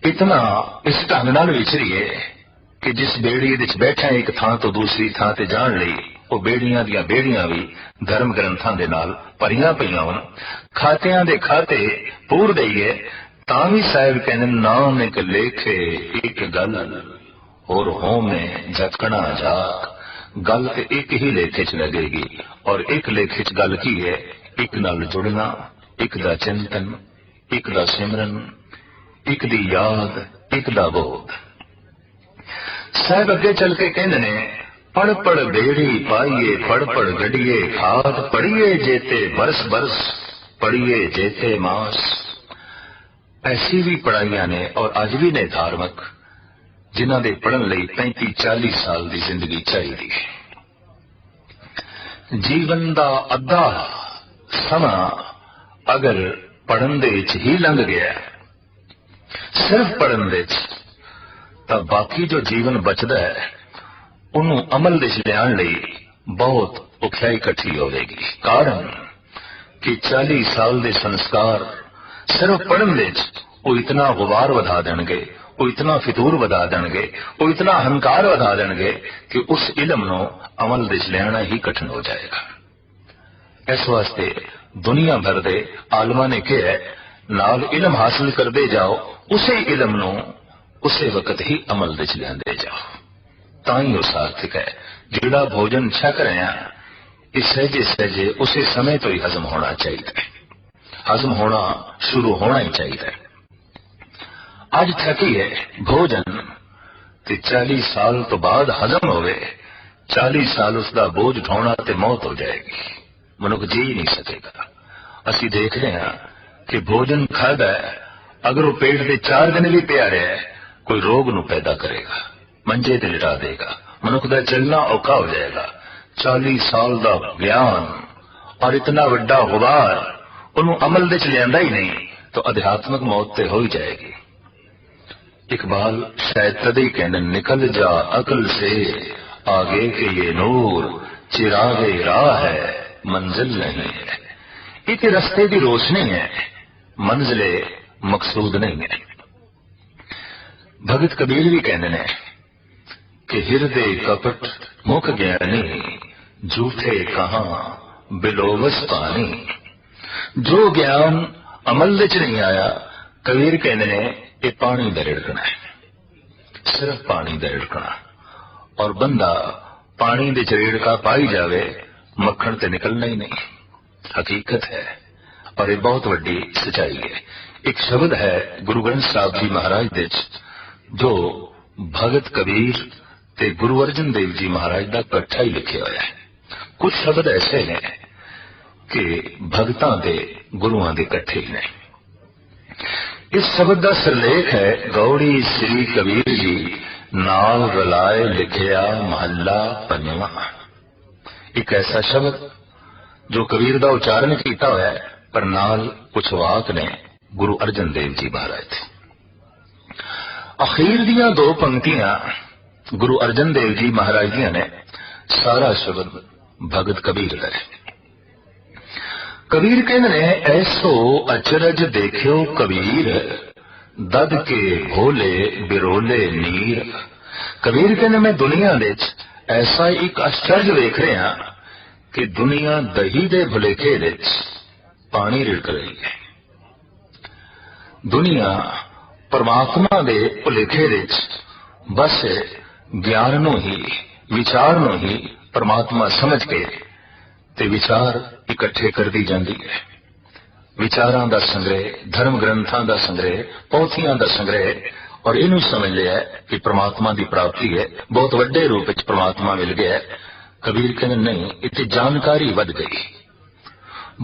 इतना इस ढंग नाल विचरीए कि जिस बेड़ी विच बैठा एक थां तो दूसरी थां ते जाण लई वो बेड़ियां दियां बेड़ियां भी धर्म ग्रंथां दे नाल भरियां पईयां होण, खातियां दे खाते पूर दईए तां भी साहिब कहंदे नाम एक लेखे एक गल और होमे झटकना जाक। गल ते एक ही लेखे च लगेगी, और एक लेखे च गल की है, एक नाल जुड़ना, एक दा चिंतन, एक दा सिमरन, एक दी याद, एक दा बोध। साहब अगे चल के कहते ने पढ़ पढ़ बेड़ी पाइए, पढ़ पढ़ गढ़िए खाद, पढ़िए जेते बरस बरस, पढ़िए जेते मास। ऐसी भी पढ़ाइयां ने और अज भी ने धार्मिक, जिन्हां दे पढ़न लई 35-40 साल की जिंदगी चाहिए। जीवन दा अद्धा समा अगर पढ़न दे विच ही लंघ गया, सिर्फ पढ़न दे विच, तो बाकी जो जीवन बचदा है उन्हों अमल दे लियाण लई बहुत औखियाई इकट्ठी होगी। कारण कि 40 साल दे संस्कार सिर्फ पढ़न दे वो इतना गुबार वधा देणगे, वो इतना फितूर वधा देंगे, वो इतना हंकार वधा देंगे कि उस इलम नो अमल विच लियाना ही कठिन हो जाएगा। इस वास्ते दुनिया भर दे आलमा ने कहा है नाल इलम हासिल करते जाओ, उसे इलम नो उसे वक्त ही अमल विच लियाते जाओ, तां ही सार्थक है। जिहड़ा भोजन छक रहे हैं इस सहजे सहजे उसे समय तो ही हजम होना चाहिए, हजम होना शुरू होना ही चाहिए। अज थकी है भोजन ते 40 साल तो बाद हजम होवे, 40 साल उसका बोझ उठाना ते मौत हो जाएगी, मनुख जी ही नहीं सकेगा। असी देख रहे हैं कि भोजन खादा है, अगर वो पेट के 4 दिन भी पिया रहा है कोई रोग नू पैदा करेगा, मंजे ते लिटा देगा, मनुख का चलना औखा हो जाएगा। 40 साल का ज्ञान और इतना बड़ा गुबार उन्होंने अमल विच लियांदा ही नहीं तो अध्यात्मक मौत ते हो ही जाएगी। इकबाल शायद तद ही कहने निकल जा अकल से आगे के ये नूर, चिरागे राह है मंजिल नहीं है। एक रास्ते की रोशनी है, मंजिले मकसूद नहीं है। भगत कबीर भी कहते हैं कि हृदय कपट मुख ज्ञानी, झूठे कहां बिलोवस पानी। जो ज्ञान अमल विच नहीं आया, कबीर कहते हैं ये पानी दा रिड़कना है, सिर्फ पानी दा रिड़कना। और बंदा पानी दे रिड़का पाई जावे मक्खन ते निकलना ही नहीं, हकीकत है। और ये बहुत बड़ी सच्चाई है। एक शब्द है गुरु ग्रंथ साहब जी महाराज दे जो भगत कबीर ते गुरु अर्जन देव जी महाराज का इकट्ठा ही लिखे हुआ है। कुछ शब्द ऐसे हैं कि भगतां दे गुरुआं दे इकट्ठे ही ने। इस शब्द का सिरलेख है गौड़ी श्री कबीर जी नाल रलाए लिखिया महला पंजवा। एक ऐसा शब्द जो कबीर का उच्चारण किया हुआ है पर नाल कुछ वाक ने गुरु अर्जन देव जी महाराज थे। अखीर दियां 2 पंक्तियां गुरु अर्जन देव जी महाराज दियां ने, सारा शब्द भगत कबीर का है। कबीर कहते ने ऐसो अचरज देखियो कबीर, दद के भोले बिरोले नीर। कबीर कहते मैं दुनिया विच ऐसा एक आश्चर्य देख रहा कि दुनिया दही दे भुलेखे विच पानी रिड़क रही है। दुनिया परमात्मा दे भुलेखे विच बस ज्ञान नूं ही विचार नूं ही परमात्मा समझ के ते विचार इकट्ठे कर दी जाती है। विचारां दा संग्रह, धर्म ग्रंथां दा संग्रह, पोथियां दा संग्रह, और इनू समझ लिया कि परमात्मा की प्राप्ति है, बहुत वड्डे रूप में परमात्मा मिल गया। कबीर कहने नहीं, इतनी जानकारी वध गई,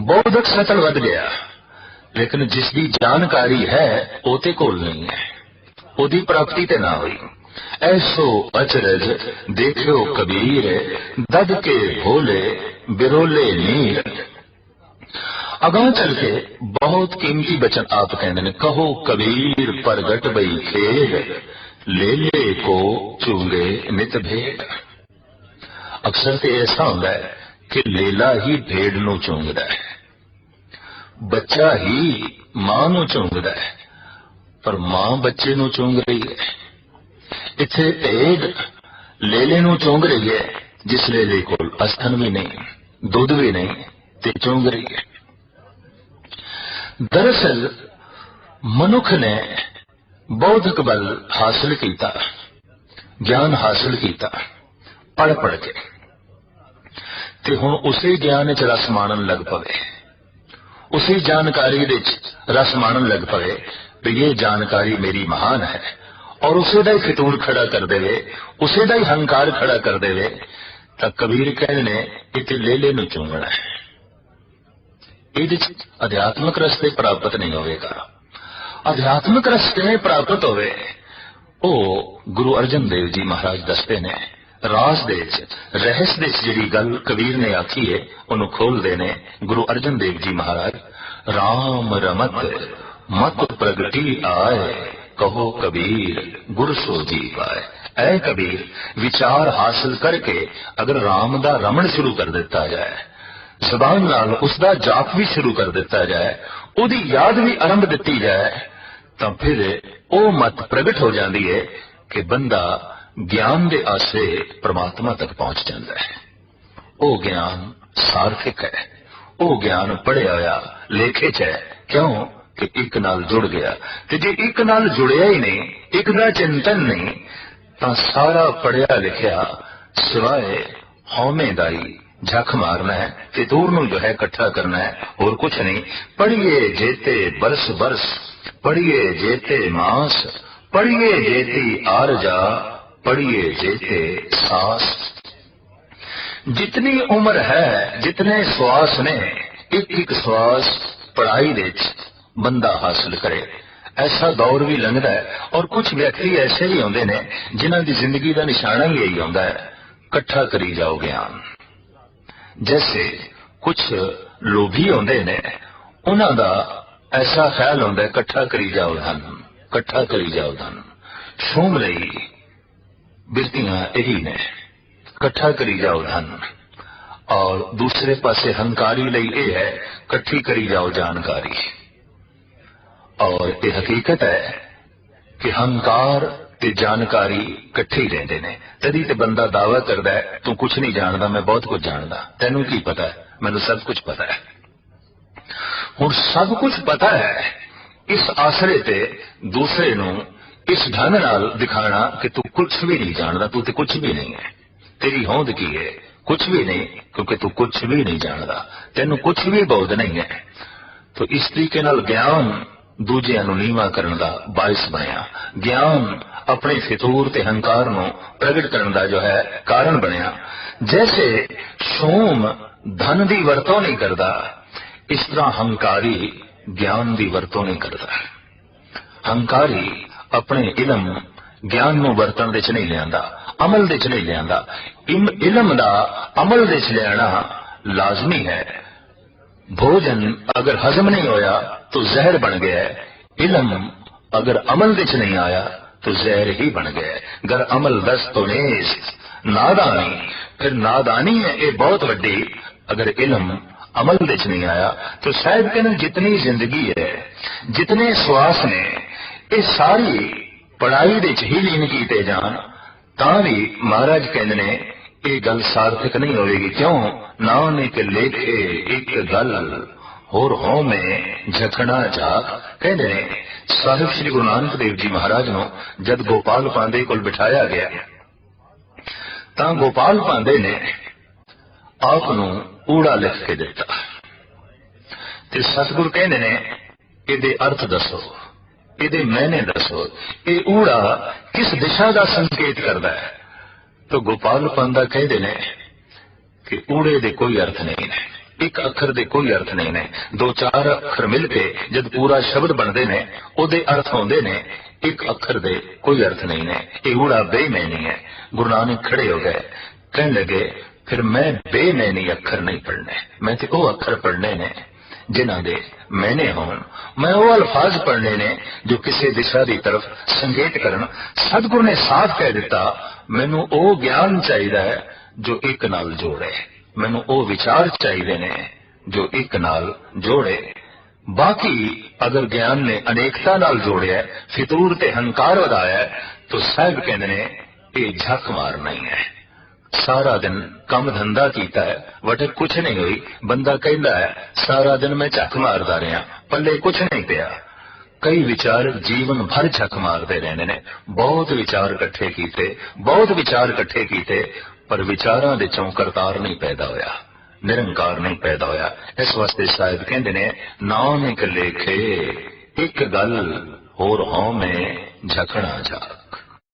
बौद्धक सतल वध गया, लेकिन जिसकी जानकारी है ओते कोल नहीं है, ओदी प्राप्ति ते ना हुई। ऐसो अचरज देखियो कबीर, दद के भोले बिरोले नीर। अगां चल के बहुत कीमती बचन आप कहते हैं, कहो कबीर प्रगट बई खेल, ले ले को चूंगे नित भेड़। अक्सर तो ऐसा होता है कि लेला ही भेड़ नूं चूंगदा है, बच्चा ही मां नूं चूंगदा है, पर मां बच्चे नूं चूंग रही है। इत्थे भेड़ लेले नूं चूंग रही है, जिस लेले कोल अस्थन भी नहीं, दुध भी नहीं, ते चूंग रही है। दरअसल मनुख ने बौद्धिक बल हासिल किया, ज्ञान हासिल किया पढ़ पढ़ के, ते हुण उसे ज्ञान च रस माणन लग पवे, उसी जानकारी दे रस माणन लग पवे भी ये जानकारी मेरी महान है, और उसे दा ही फितूर खड़ा कर देवे, उसे दा ही हंकार खड़ा कर देवे, तो कबीर कहने इत्थे लेले नूं चूंगना है। ये अध्यात्मक रस्ते प्राप्त नहीं होगा। अध्यात्मक रस्ते प्राप्त होवे ओ गुरु अर्जन देव जी महाराज दसते ने राज दे रहस्य दे जिहड़ी गल कबीर ने आखी है उन्होंने खोल देने गुरु अर्जन देव जी महाराज। राम रमत मत प्रगति आए, कहो कबीर गुर सो जी पाए। ऐ कबीर विचार हासिल करके अगर राम दा रमण शुरू कर दिता जाए, जबान नाल उसका जाप भी शुरू कर दिता जाए, उदी याद भी आरंभ दिती जाए, ਤਾਂ ਫਿਰ ਉਹ ਮਤ ਪ੍ਰਗਟ ਹੋ ਜਾਂਦੀ ਹੈ ਕਿ ਬੰਦਾ ਗਿਆਨ ਦੇ ਆਸਰੇ ਪ੍ਰਮਾਤਮਾ ਤੱਕ ਪਹੁੰਚ ਜਾਂਦਾ ਹੈ। ਉਹ ਗਿਆਨ ਸਾਰਥਿਕ ਹੈ, ਉਹ ਗਿਆਨ ਪੜ੍ਹਿਆ ਹੋਇਆ ਲੇਖੇ 'ਚ ਹੈ। ਕਿਉਂ ਕਿ ਇੱਕ ਨਾਲ ਜੁੜ ਗਿਆ। ਤੇ ਜੇ ਇੱਕ ਨਾਲ ਜੁੜਿਆ ਹੀ ਨਹੀਂ, ਇੱਕ ਦਾ ਚਿੰਤਨ ਨਹੀਂ, ਤਾਂ ਸਾਰਾ ਪੜ੍ਹਿਆ ਲਿਖਿਆ ਸਿਵਾਏ ਹਉਮੈ ਦਾ ਹੀ झक मारना है, फितूर नूं जो है इकट्ठा करना है, और कुछ नहीं। पढ़िए जेते बरस बरस, पढ़िए जेते मास, पढ़िए जेती आरजा, पढ़िए जेते सास। जितनी उम्र है, जितने श्वास ने, एक एक श्वास पढ़ाई दे बंदा हासिल करे। ऐसा दौर भी लंघदा है, और कुछ व्यक्ति ऐसे भी होंदे ने जिन्हां दी जिंदगी दा निशाना ही यही होंदा है, इकट्ठा करी जाओ ज्ञान। जैसे कुछ लोभी होंदे ने, उन्हां दा ऐसा ख्याल होंदा है इकट्ठा करी जाओ धन, इकट्ठा करी जाओ धन। शूम लई बिरतियां यही ने, इकट्ठा करी जाओ धन। और दूसरे पासे हंकारी लई ये है, इकट्ठी करी जाओ जानकारी। और ये हकीकत है कि हंकार ते जानकारी इकट्ठे ही रहते ने। तदी ते बंदा दावा करदा है तू कुछ नहीं जानदा, मैं बहुत कुछ जानदा। तैनू की पता है? मैनू सब कुछ पता है। हुण सब कुछ पता है, इस आसरे ते दूसरे नू इस ढंग नाल दिखाना कि तू कुछ भी नहीं जानदा, तू ते कुछ भी नहीं है। तेरी होंद की है? कुछ भी नहीं, क्योंकि तू कुछ भी नहीं जानदा, तैनू कुछ भी बोध नहीं है। तो इस तरीके नाल ज्ञान दूजियां नू नीवा करन दा बाइस बनया। ज्ञान अपने फितूर ते हंकार नू प्रगट करन दा जो है कारण बनया। जैसे शूम धन दी वरतों नहीं करदा, इस तरह हंकारी ज्ञान दी वरतों नहीं करदा। हंकारी अपने इलम ज्ञान नू वरतन दे च नहीं लियांदा, अमल दे च नहीं लियांदा। इलम दा अमल दे च लियाना लाजमी है। भोजन अगर हजम नहीं होया तो जहर बन गया है। इलम अगर अमल विच नहीं आया तो जहर ही बन गया है। अगर अमल दस तो नेस नादानी, फिर नादानी है ये बहुत वड्डी। अगर इलम अमल विच नहीं आया तो शायद कहने जितनी जिंदगी है, जितने श्वास ने, ये सारी पढ़ाई दे ही लीन कीते जान, तां भी महाराज कहंदे ने ये गल सार्थक नहीं होगी। क्यों? नानक लेखे एक गल होर हो में झकना जाग। कहते ने साहिब श्री गुरु नानक देव जी महाराज नू जब गोपाल पांडे को बिठाया गया, तां गोपाल पांडे ने आप नू ऊड़ा लिख के दिता। ते सतगुरु कहते ने इहदे अर्थ दसो, इहदे मैने दसो, ये ऊड़ा किस दिशा का संकेत करता है? तो गोपाल पांडा कहते ने कि ऊड़े दे कोई अर्थ नहीं है, एक अखर दे कोई अर्थ नहीं ने। दो चार अखर मिलके जब पूरा शब्द बनते ने ओदे अर्थ होंदे ने, एक अखर दे कोई अर्थ नहीं ने। ये ऊड़ा बेमैनी है। गुरु नानक खड़े हो गए, कहने लगे फिर मैं बेमैनी अखर नहीं पढ़ने, मैं तो वो अखर पढ़ने ने जिन्हां दे मैंने होन। मैं वो अल्फाज पढ़ने ने जो किसी दिशा की तरफ संकेत करन। सतगुरु ने साफ कह दिता, मैनू ओ ज्ञान चाहिए है जो एक नाल जोड़े, मैनू ओ विचार चाहिए ने जो एक नाल जोड़े। बाकी अगर ज्ञान ने अनेकता नाल जोड़े, फितूर ते हंकार वधाया है, तो साहब कहते ने ये झक मारना ही है। सारा दिन कम धंधा कीता है, वटक कुछ नहीं हुई। बंदा कहता है सारा दिन मैं झक मारदा रहा, पल्ले कुछ नहीं पिया। कई विचार जीवन भर झक मारते रहने ने। बहुत विचार इकट्ठे कीते, बहुत विचार इकट्ठे कीते, पर विचारां दे चों करतार नहीं पैदा होया, निरंकार नहीं पैदा होया। इस वास्ते शायद कहंदे ने नानक लेखे एक गल होर हों में झकना जा।